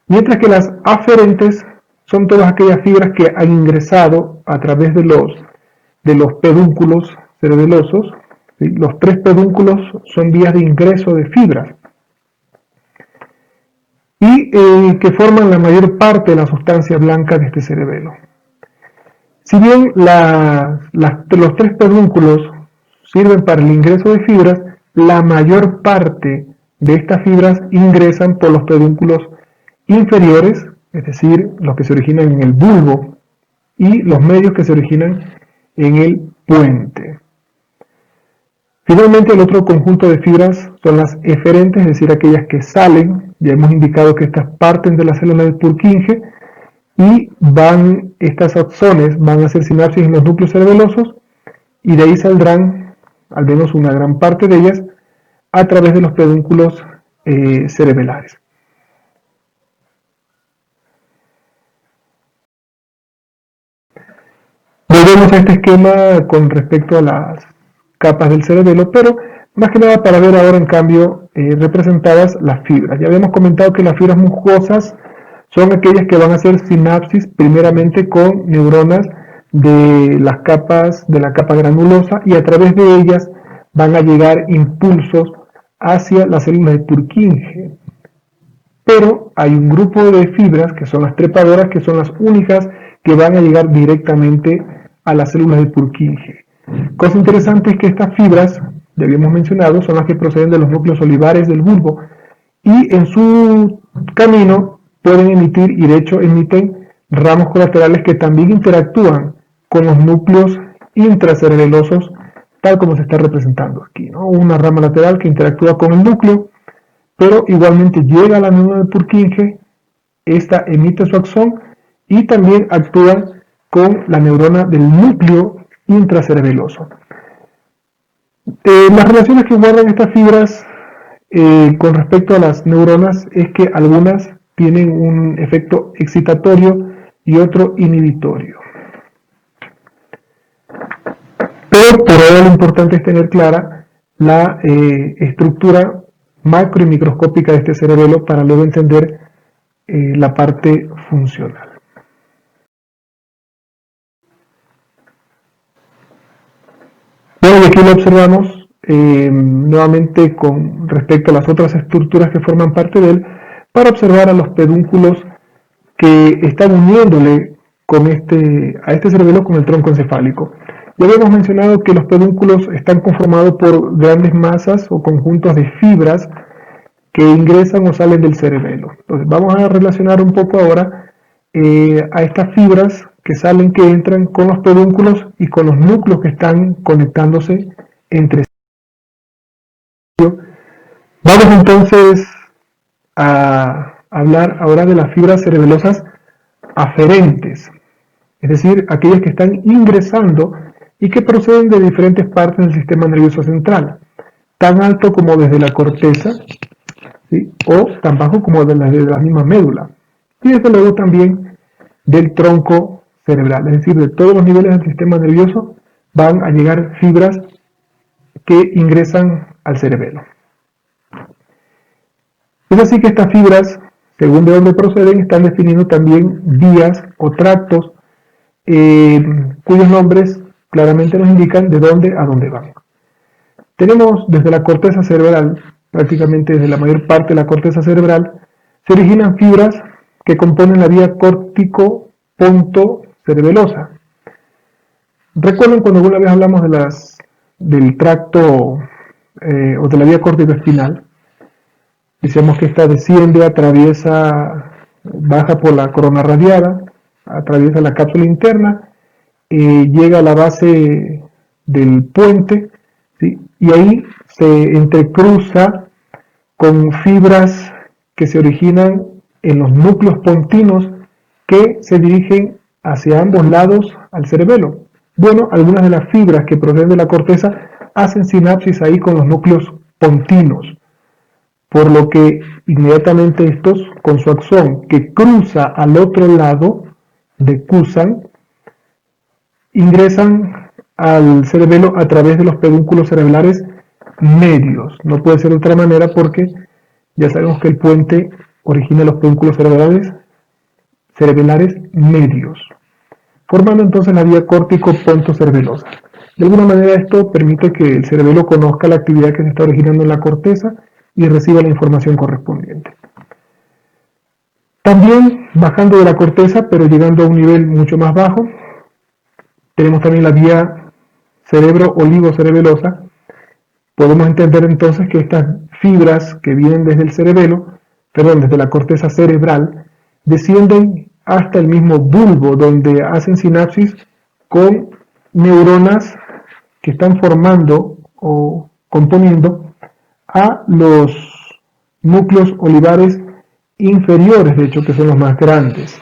mientras que las aferentes son todas aquellas fibras que han ingresado a través de los pedúnculos cerebelosos. ¿Sí? Los tres pedúnculos son vías de ingreso de fibras. y que forman la mayor parte de la sustancia blanca de este cerebelo. Si bien los tres pedúnculos sirven para el ingreso de fibras, la mayor parte de estas fibras ingresan por los pedúnculos inferiores, es decir, los que se originan en el bulbo, y los medios que se originan en el puente. Finalmente, el otro conjunto de fibras son las eferentes, es decir, aquellas que salen. Ya hemos indicado que estas parten de la célula de Purkinje y estas axones van a hacer sinapsis en los núcleos cerebelosos y de ahí saldrán, al menos una gran parte de ellas, a través de los pedúnculos cerebelares. Volvemos a este esquema con respecto a las capas del cerebelo, pero más que nada para ver ahora en cambio representadas las fibras. Ya habíamos comentado que las fibras musgosas son aquellas que van a hacer sinapsis primeramente con neuronas de las capas de la capa granulosa y a través de ellas van a llegar impulsos hacia las células de Purkinje. Pero hay un grupo de fibras que son las trepadoras, que son las únicas que van a llegar directamente a las células de Purkinje. Cosa interesante es que estas fibras, ya habíamos mencionado, son las que proceden de los núcleos olivares del bulbo y en su camino pueden emitir, y de hecho emiten, ramos colaterales que también interactúan con los núcleos intracerebelosos, tal como se está representando aquí, ¿no? Una rama lateral que interactúa con el núcleo, pero igualmente llega a la neurona de Purkinje, esta emite su axón y también actúa con la neurona del núcleo intracerebeloso. Las relaciones que guardan estas fibras con respecto a las neuronas es que algunas tienen un efecto excitatorio y otro inhibitorio. Pero por ahora lo importante es tener clara la estructura macro y microscópica de este cerebelo para luego entender la parte funcional. Bueno, y aquí lo observamos nuevamente con respecto a las otras estructuras que forman parte de él, para observar a los pedúnculos que están uniéndole a este cerebelo con el tronco encefálico. Ya habíamos mencionado que los pedúnculos están conformados por grandes masas o conjuntos de fibras que ingresan o salen del cerebelo. Entonces vamos a relacionar un poco ahora a estas fibras que salen, que entran con los pedúnculos y con los núcleos que están conectándose entre sí. Vamos entonces a hablar ahora de las fibras cerebelosas aferentes, es decir, aquellas que están ingresando y que proceden de diferentes partes del sistema nervioso central, tan alto como desde la corteza, ¿sí?, o tan bajo como de la misma médula, y desde luego también del tronco cerebral, es decir, de todos los niveles del sistema nervioso van a llegar fibras que ingresan al cerebelo. Es así que estas fibras, según de dónde proceden, están definiendo también vías o tractos cuyos nombres claramente nos indican de dónde a dónde van. Tenemos desde la corteza cerebral, prácticamente desde la mayor parte de la corteza cerebral, se originan fibras que componen la vía córtico-ponto-cerebelosa. Recuerden cuando alguna vez hablamos del tracto o de la vía córtico-espinal, decíamos que esta desciende, baja por la corona radiada, atraviesa la cápsula interna, llega a la base del puente, ¿sí?, y ahí se entrecruza con fibras que se originan en los núcleos pontinos que se dirigen hacia ambos lados al cerebelo. Bueno, algunas de las fibras que proceden de la corteza hacen sinapsis ahí con los núcleos pontinos, por lo que inmediatamente estos, con su axón que cruza al otro lado, decusan, ingresan al cerebelo a través de los pedúnculos cerebrales medios. No puede ser de otra manera porque ya sabemos que el puente origina los pedúnculos cerebrales medios, formando entonces la vía córtico-ponto-cerebelosa. De alguna manera esto permite que el cerebelo conozca la actividad que se está originando en la corteza y reciba la información correspondiente. También bajando de la corteza, pero llegando a un nivel mucho más bajo, tenemos también la vía cerebro-olivocerebelosa. Podemos entender entonces que estas fibras que vienen desde el cerebelo, perdón, desde la corteza cerebral, descienden hasta el mismo bulbo, donde hacen sinapsis con neuronas que están formando o componiendo a los núcleos olivares inferiores, de hecho, que son los más grandes.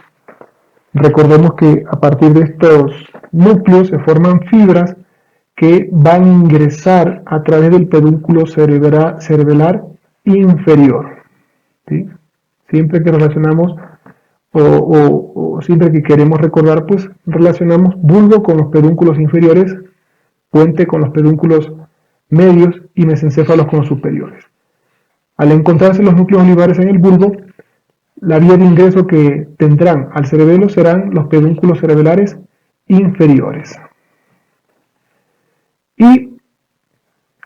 Recordemos que a partir de estos núcleos se forman fibras que van a ingresar a través del pedúnculo cerebelar inferior. ¿Sí? Siempre que relacionamos o siempre que queremos recordar, pues relacionamos bulbo con los pedúnculos inferiores, puente con los pedúnculos medios y mesencéfalos con los superiores. Al encontrarse los núcleos olivares en el bulbo, la vía de ingreso que tendrán al cerebelo serán los pedúnculos cerebelares inferiores. Y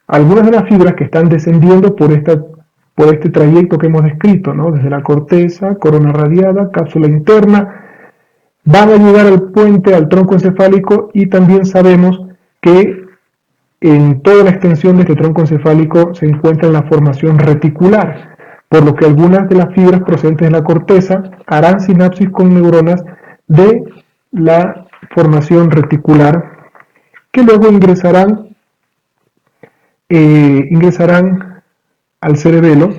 algunas de las fibras que están descendiendo por este trayecto que hemos descrito, ¿no? Desde la corteza, corona radiada, cápsula interna, van a llegar al puente, al tronco encefálico, y también sabemos que en toda la extensión de este tronco encefálico se encuentra la formación reticular, por lo que algunas de las fibras procedentes de la corteza harán sinapsis con neuronas de la formación reticular, que luego ingresarán al cerebelo,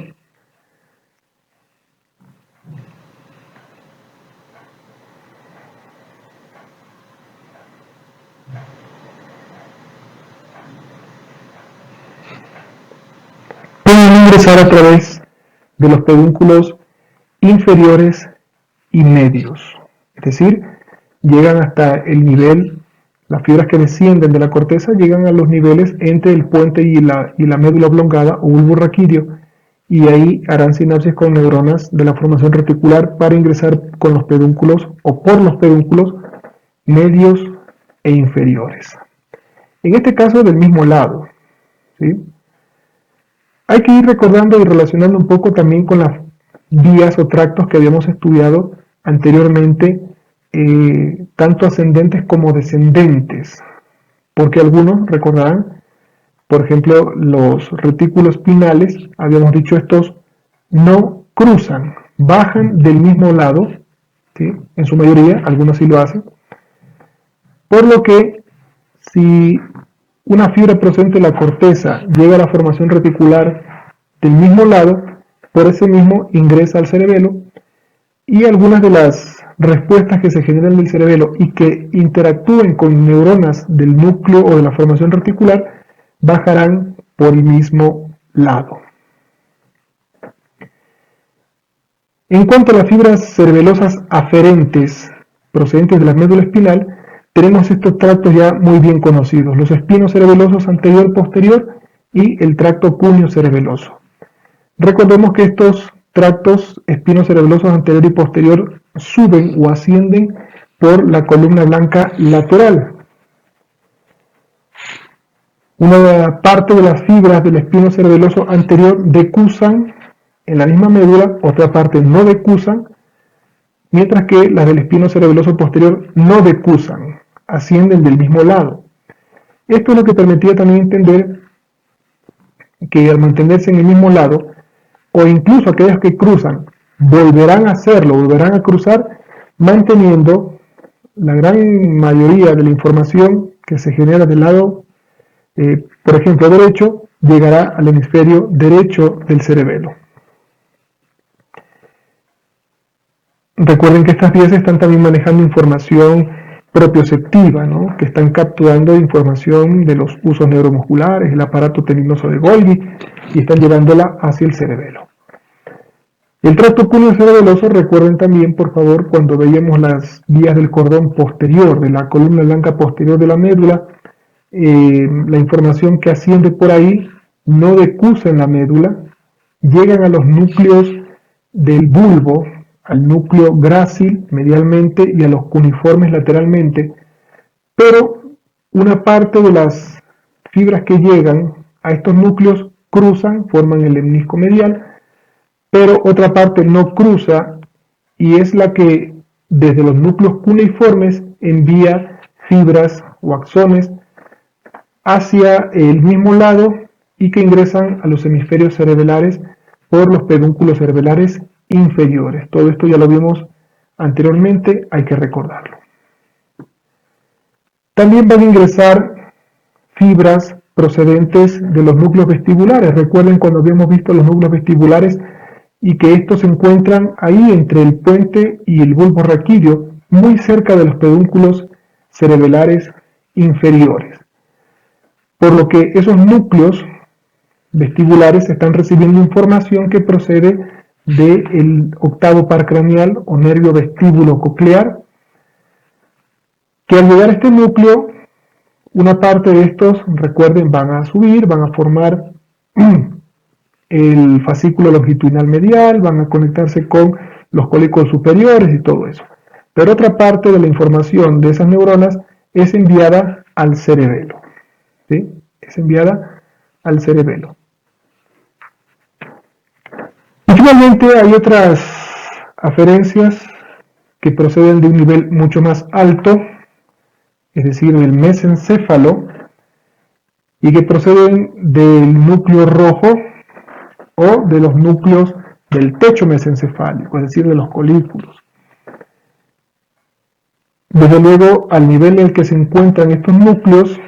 pueden ingresar a través de los pedúnculos inferiores y medios, es decir, llegan hasta el nivel, las fibras que descienden de la corteza llegan a los niveles entre el puente y la médula oblongada o bulbo raquídeo, y ahí harán sinapsis con neuronas de la formación reticular para ingresar con los pedúnculos o por los pedúnculos medios e inferiores. En este caso del mismo lado, ¿sí? Hay que ir recordando y relacionando un poco también con las vías o tractos que habíamos estudiado anteriormente, tanto ascendentes como descendentes, porque algunos recordarán, por ejemplo, los retículos pinales, habíamos dicho, estos no cruzan, bajan del mismo lado, ¿sí? En su mayoría, algunos sí lo hacen, por lo que si una fibra procedente de la corteza llega a la formación reticular del mismo lado, por ese mismo ingresa al cerebelo, y algunas de las respuestas que se generan del cerebelo y que interactúen con neuronas del núcleo o de la formación reticular bajarán por el mismo lado. En cuanto a las fibras cerebelosas aferentes procedentes de la médula espinal, tenemos estos tractos ya muy bien conocidos: los espinos cerebelosos anterior-posterior y el tracto cúneo-cerebeloso. Recordemos que estos tractos espinocerebelosos anterior y posterior suben o ascienden por la columna blanca lateral. Una parte de las fibras del espino cerebeloso anterior decusan en la misma médula, otra parte no decusan, mientras que las del espino cerebeloso posterior no decusan, ascienden del mismo lado. Esto es lo que permitía también entender que al mantenerse en el mismo lado, o incluso aquellos que cruzan, volverán a hacerlo, volverán a cruzar, manteniendo la gran mayoría de la información que se genera del lado, por ejemplo, derecho, llegará al hemisferio derecho del cerebelo. Recuerden que estas vías están también manejando información propioceptiva, ¿no? Que están capturando información de los usos neuromusculares, el aparato tendinoso de Golgi, y están llevándola hacia el cerebelo. El tracto cúneo-cerebeloso, recuerden también, por favor, cuando veíamos las vías del cordón posterior, de la columna blanca posterior de la médula, la información que asciende por ahí no decusa en la médula, llegan a los núcleos del bulbo, al núcleo grácil medialmente y a los cuneiformes lateralmente, pero una parte de las fibras que llegan a estos núcleos cruzan, forman el lemnisco medial, pero otra parte no cruza y es la que desde los núcleos cuneiformes envía fibras o axones hacia el mismo lado y que ingresan a los hemisferios cerebelares por los pedúnculos cerebelares inferiores. Todo esto ya lo vimos anteriormente, hay que recordarlo. También van a ingresar fibras procedentes de los núcleos vestibulares. Recuerden cuando habíamos visto los núcleos vestibulares y que estos se encuentran ahí entre el puente y el bulbo raquídeo, muy cerca de los pedúnculos cerebelares inferiores. Por lo que esos núcleos vestibulares están recibiendo información que procede del octavo par craneal o nervio vestíbulo coclear, que al llegar a este núcleo, una parte de estos, recuerden, van a subir, van a formar el fascículo longitudinal medial, van a conectarse con los cólicos superiores y todo eso. Pero otra parte de la información de esas neuronas es enviada al cerebelo. ¿Sí? Es enviada al cerebelo. Y finalmente hay otras aferencias que proceden de un nivel mucho más alto, es decir, del mesencéfalo, y que proceden del núcleo rojo o de los núcleos del techo mesencefálico, es decir, de los colículos. Desde luego, al nivel en el que se encuentran estos núcleos,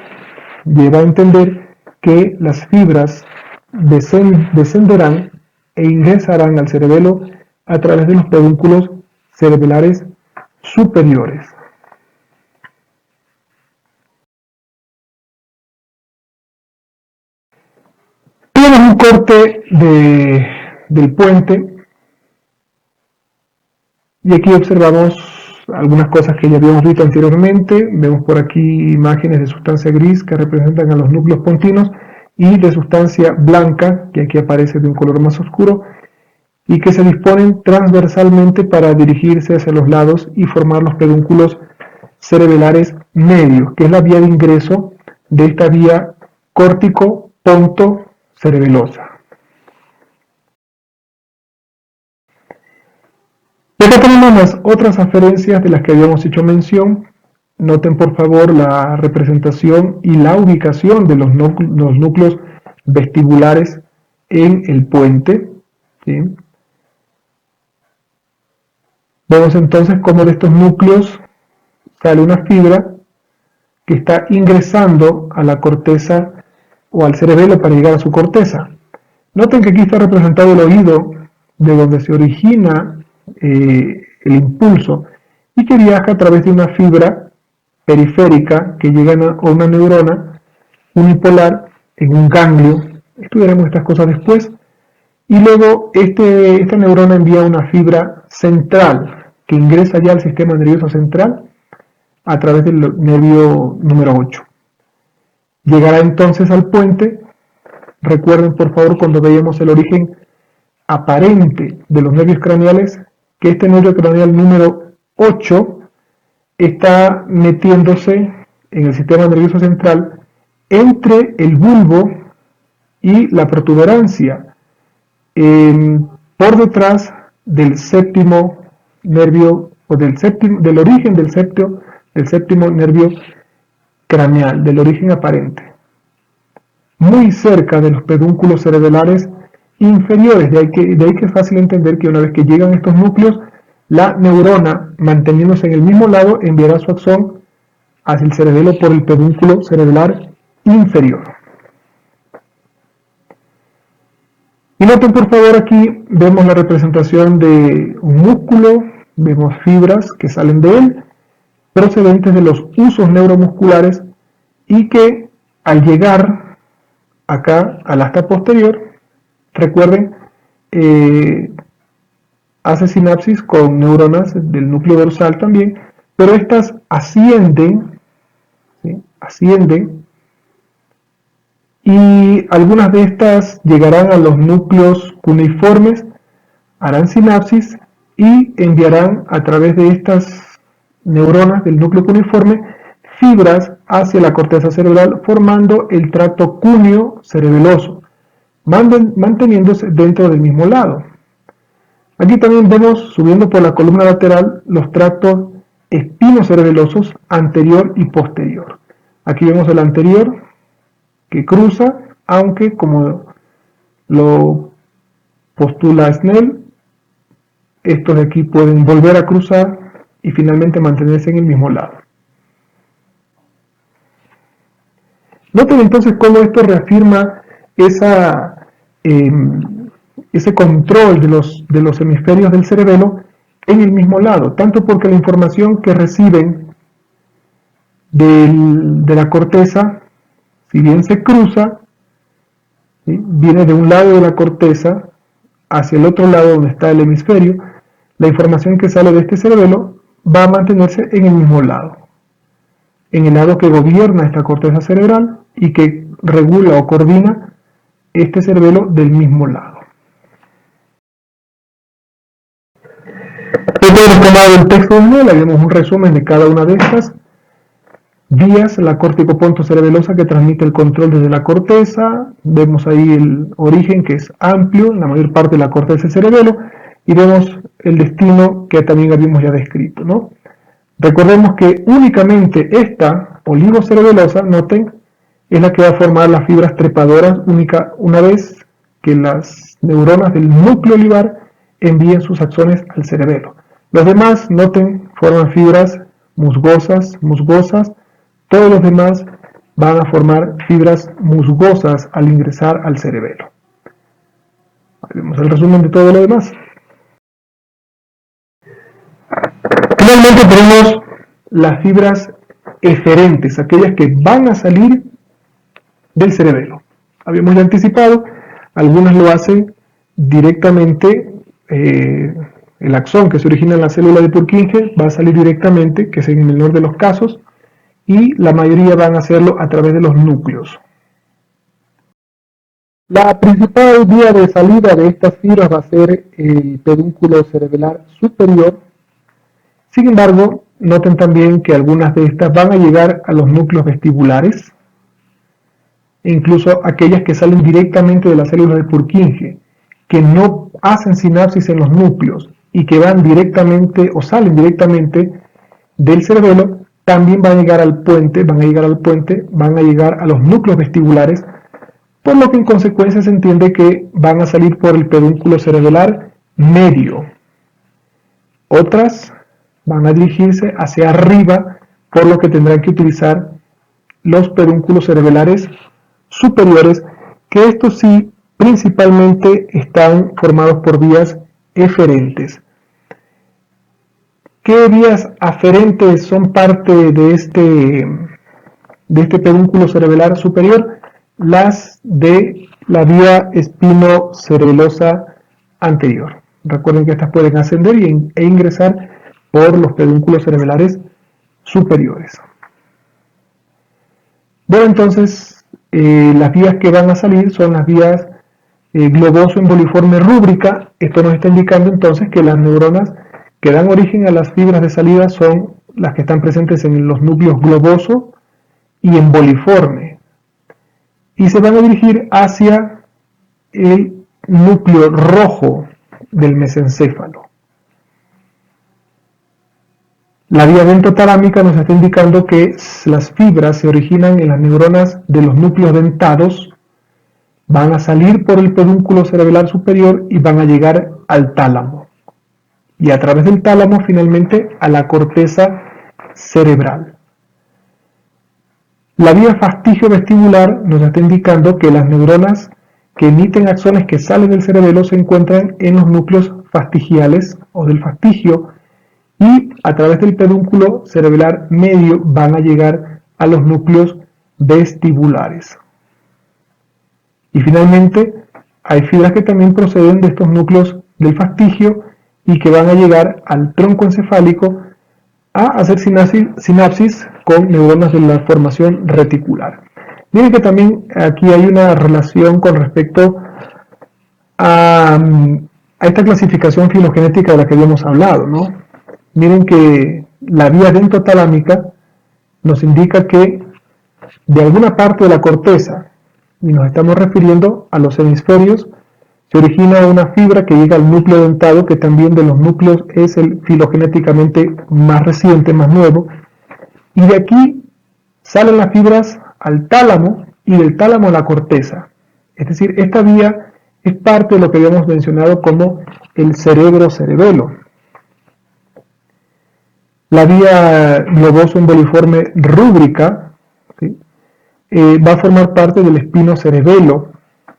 lleva a entender que las fibras descenderán e ingresarán al cerebelo a través de los pedúnculos cerebelares superiores. Tenemos un corte del puente y aquí observamos algunas cosas que ya habíamos visto anteriormente. Vemos por aquí imágenes de sustancia gris que representan a los núcleos pontinos y de sustancia blanca, que aquí aparece de un color más oscuro, y que se disponen transversalmente para dirigirse hacia los lados y formar los pedúnculos cerebelares medios, que es la vía de ingreso de esta vía córtico-ponto-cerebelosa. Y acá tenemos las otras aferencias de las que habíamos hecho mención. Noten por favor la representación y la ubicación de los núcleos vestibulares en el puente. ¿Sí? Vemos entonces cómo de estos núcleos sale una fibra que está ingresando a la corteza o al cerebelo para llegar a su corteza. Noten que aquí está representado el oído de donde se origina el impulso y que viaja a través de una fibra periférica que llega a una neurona unipolar en un ganglio. Estudiaremos estas cosas después. Y luego esta neurona envía una fibra central que ingresa ya al sistema nervioso central a través del nervio número 8. Llegará entonces al puente. Recuerden por favor cuando veíamos el origen aparente de los nervios craneales que este nervio craneal número 8 está metiéndose en el sistema nervioso central entre el bulbo y la protuberancia, por detrás del séptimo nervio, o del origen del séptimo nervio craneal, del origen aparente, muy cerca de los pedúnculos cerebelares inferiores. De ahí que es fácil entender que una vez que llegan estos núcleos, la neurona, manteniéndose en el mismo lado, enviará su axón hacia el cerebelo por el pedúnculo cerebelar inferior. Y noten por favor aquí, vemos la representación de un músculo, vemos fibras que salen de él, procedentes de los usos neuromusculares y que al llegar acá al asta posterior, recuerden, hace sinapsis con neuronas del núcleo dorsal también, pero estas ascienden, ¿sí? Ascienden, y algunas de estas llegarán a los núcleos cuneiformes, harán sinapsis y enviarán a través de estas neuronas del núcleo cuneiforme fibras hacia la corteza cerebral, formando el tracto cúneo cerebeloso, manteniéndose dentro del mismo lado. Aquí también vemos, subiendo por la columna lateral, los tractos espinocerebelosos anterior y posterior. Aquí vemos el anterior que cruza, aunque como lo postula Snell, estos de aquí pueden volver a cruzar y finalmente mantenerse en el mismo lado. Noten entonces cómo esto reafirma ese control de los hemisferios del cerebelo en el mismo lado, tanto porque la información que reciben de la corteza, si bien se cruza, ¿sí?, viene de un lado de la corteza hacia el otro lado donde está el hemisferio, la información que sale de este cerebelo va a mantenerse en el mismo lado, en el lado que gobierna esta corteza cerebral y que regula o coordina este cerebelo del mismo lado. Hemos tomado el texto de Snell, habíamos un resumen de cada una de estas vías, la córtico-pontocerebelosa que transmite el control desde la corteza, vemos ahí el origen que es amplio, en la mayor parte de la corteza del cerebelo, y vemos el destino que también habíamos ya descrito, ¿no? Recordemos que únicamente esta oligocerebelosa, noten, es la que va a formar las fibras trepadoras una vez que las neuronas del núcleo olivar envíen sus axones al cerebelo. Los demás, noten, forman fibras musgosas, todos los demás van a formar fibras musgosas al ingresar al cerebelo. Vemos el resumen de todo lo demás. Finalmente tenemos las fibras eferentes, aquellas que van a salir del cerebelo. Habíamos ya anticipado, algunas lo hacen directamente, el axón que se origina en la célula de Purkinje va a salir directamente, que es en el menor de los casos, y la mayoría van a hacerlo a través de los núcleos. La principal vía de salida de estas fibras va a ser el pedúnculo cerebelar superior. Sin embargo, noten también que algunas de estas van a llegar a los núcleos vestibulares, e incluso aquellas que salen directamente de la célula de Purkinje, que no hacen sinapsis en los núcleos y que van directamente o salen directamente del cerebelo, también van a llegar al puente, van a llegar a los núcleos vestibulares, por lo que en consecuencia se entiende que van a salir por el pedúnculo cerebelar medio. Otras van a dirigirse hacia arriba, por lo que tendrán que utilizar los pedúnculos cerebelares superiores, que estos sí principalmente están formados por vías eferentes. ¿Qué vías aferentes son parte de este pedúnculo cerebelar superior? Las de la vía espinocerebelosa anterior. Recuerden que estas pueden ascender e ingresar por los pedúnculos cerebelares superiores. Bueno, entonces, las vías que van a salir son las vías globoso-emboliforme rúbrica. Esto nos está indicando entonces que las neuronas que dan origen a las fibras de salida son las que están presentes en los núcleos globoso y emboliforme, y se van a dirigir hacia el núcleo rojo del mesencéfalo. La vía dentotalámica nos está indicando que las fibras se originan en las neuronas de los núcleos dentados, van a salir por el pedúnculo cerebelar superior y van a llegar al tálamo, y a través del tálamo finalmente a la corteza cerebral. La vía fastigio vestibular nos está indicando que las neuronas que emiten axones que salen del cerebelo se encuentran en los núcleos fastigiales o del fastigio, y a través del pedúnculo cerebelar medio van a llegar a los núcleos vestibulares. Y finalmente hay fibras que también proceden de estos núcleos del fastigio y que van a llegar al tronco encefálico a hacer sinapsis con neuronas de la formación reticular. Miren que también aquí hay una relación con respecto a esta clasificación filogenética de la que habíamos hablado, ¿no? Miren que la vía dentotalámica nos indica que de alguna parte de la corteza, y nos estamos refiriendo a los hemisferios se origina una fibra que llega al núcleo dentado, que también de los núcleos es el filogenéticamente más reciente, más nuevo, y de aquí salen las fibras al tálamo y del tálamo a la corteza. Es decir, esta vía es parte de lo que habíamos mencionado como el cerebro-cerebelo. La vía globoso-emboliforme rúbrica, ¿sí?, va a formar parte del espino-cerebelo,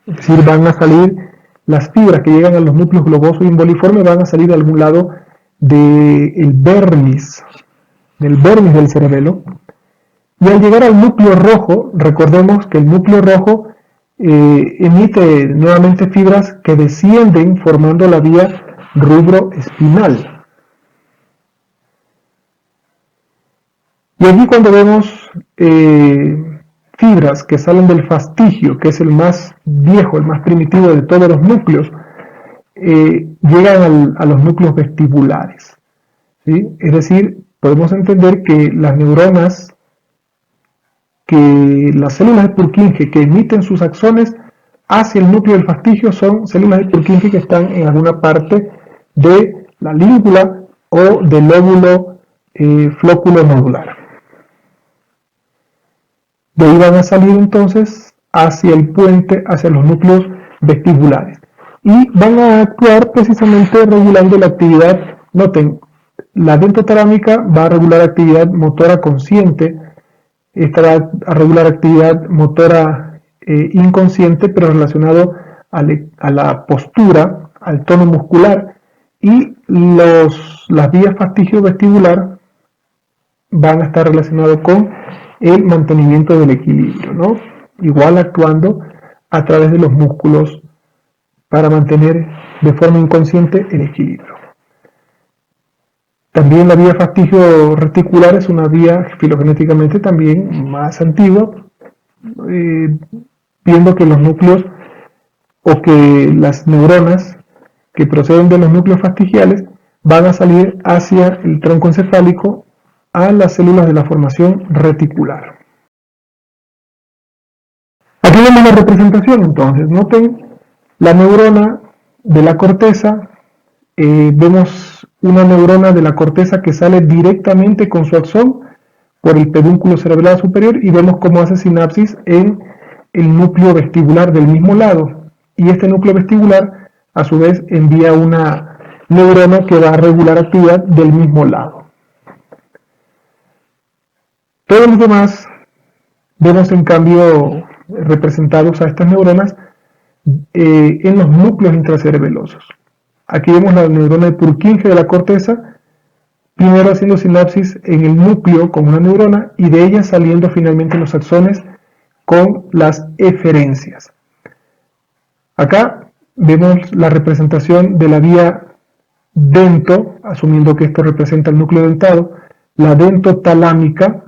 es decir, van a salir las fibras que llegan a los núcleos globosos y emboliformes, van a salir de algún lado del vermis del cerebelo. Y al llegar al núcleo rojo, recordemos que el núcleo rojo emite nuevamente fibras que descienden formando la vía rubroespinal. Y aquí cuando vemos fibras que salen del fastigio, que es el más viejo, el más primitivo de todos los núcleos, llegan a los núcleos vestibulares, ¿sí? Es decir, podemos entender que las neuronas, que las células de Purkinje que emiten sus axones hacia el núcleo del fastigio son células de Purkinje que están en alguna parte de la lígula o del lóbulo flóculo nodular. De ahí van a salir entonces hacia el puente, hacia los núcleos vestibulares. Y van a actuar precisamente regulando la actividad. Noten, la dentotalámica va a regular actividad motora consciente, esta va a regular actividad motora inconsciente, pero relacionado a la postura, al tono muscular, y las vías fastigio vestibular van a estar relacionados con el mantenimiento del equilibrio, ¿no? Igual actuando a través de los músculos para mantener de forma inconsciente el equilibrio. También la vía fastigio reticular es una vía filogenéticamente también más antigua, viendo que los núcleos o que las neuronas que proceden de los núcleos fastigiales van a salir hacia el tronco encefálico a las células de la formación reticular. Aquí vemos la representación entonces. Noten la neurona de la corteza, vemos una neurona de la corteza que sale directamente con su axón por el pedúnculo cerebral superior y vemos cómo hace sinapsis en el núcleo vestibular del mismo lado. Y este núcleo vestibular a su vez envía una neurona que va a regular actividad del mismo lado. Todos los demás vemos en cambio representados a estas neuronas en los núcleos intracerebelosos. Aquí vemos la neurona de Purkinje de la corteza, primero haciendo sinapsis en el núcleo con una neurona y de ella saliendo finalmente los axones con las eferencias. Acá vemos la representación de la vía dento, asumiendo que esto representa el núcleo dentado, la dentotalámica.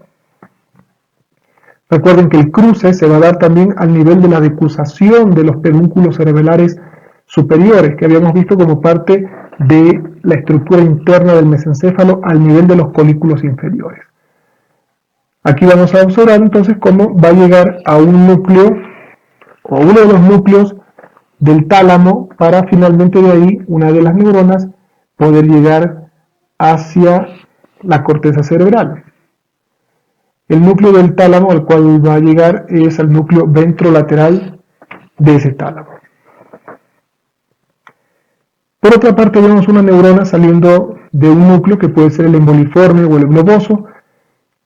Recuerden que el cruce se va a dar también al nivel de la decusación de los pedúnculos cerebrales superiores, que habíamos visto como parte de la estructura interna del mesencéfalo al nivel de los colículos inferiores. Aquí vamos a observar entonces cómo va a llegar a un núcleo o uno de los núcleos del tálamo para finalmente de ahí una de las neuronas poder llegar hacia la corteza cerebral. El núcleo del tálamo al cual va a llegar es el núcleo ventrolateral de ese tálamo. Por otra parte vemos una neurona saliendo de un núcleo que puede ser el emboliforme o el globoso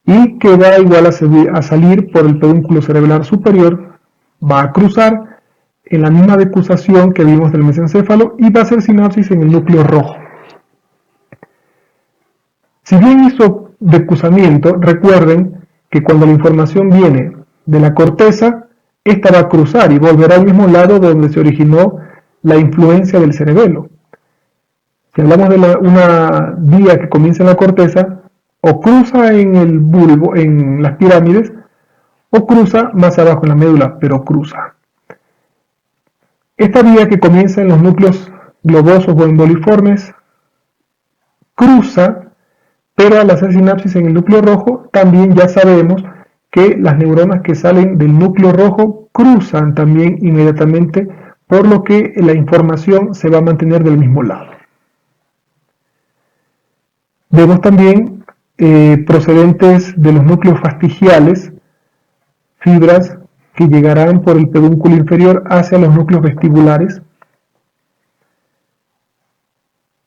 y que va igual a salir por el pedúnculo cerebral superior, va a cruzar en la misma decusación que vimos del mesencéfalo y va a hacer sinapsis en el núcleo rojo. Si bien hizo decusamiento, recuerden que cuando la información viene de la corteza, esta va a cruzar y volverá al mismo lado donde se originó la influencia del cerebelo. Si hablamos de una vía que comienza en la corteza, o cruza en el bulbo, en las pirámides, o cruza más abajo en la médula, pero cruza. Esta vía que comienza en los núcleos globosos o emboliformes, cruza, pero al hacer sinapsis en el núcleo rojo, también ya sabemos que las neuronas que salen del núcleo rojo cruzan también inmediatamente por lo que la información se va a mantener del mismo lado. Vemos también procedentes de los núcleos fastigiales, fibras que llegarán por el pedúnculo inferior hacia los núcleos vestibulares,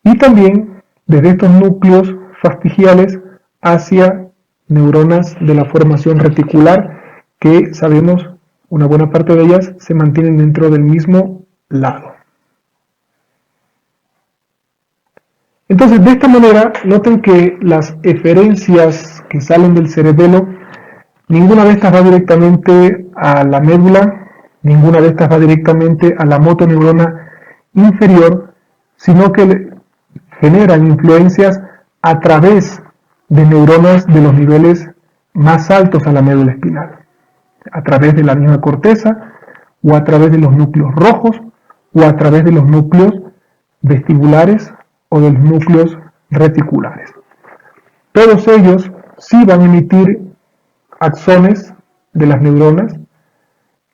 y también desde estos núcleos fastigiales hacia neuronas de la formación reticular, que sabemos una buena parte de ellas se mantienen dentro del mismo lado. Entonces, de esta manera, noten que las eferencias que salen del cerebelo, ninguna de estas va directamente a la médula, ninguna de estas va directamente a la motoneurona inferior, sino que generan influencias a través de neuronas de los niveles más altos a la médula espinal, a través de la misma corteza, o a través de los núcleos rojos, o a través de los núcleos vestibulares o de los núcleos reticulares. Todos ellos sí van a emitir axones de las neuronas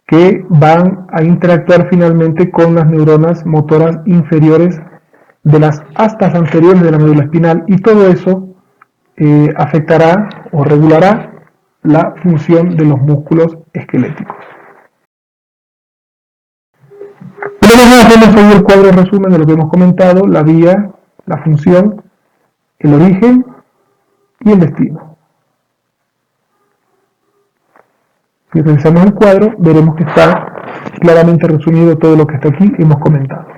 que van a interactuar finalmente con las neuronas motoras inferiores de las astas anteriores de la médula espinal, y todo eso afectará o regulará la función de los músculos esqueléticos. Vemos ahí el cuadro resumen de lo que hemos comentado: la vía, la función, el origen y el destino. Si revisamos el cuadro, veremos que está claramente resumido todo lo que hasta aquí hemos comentado.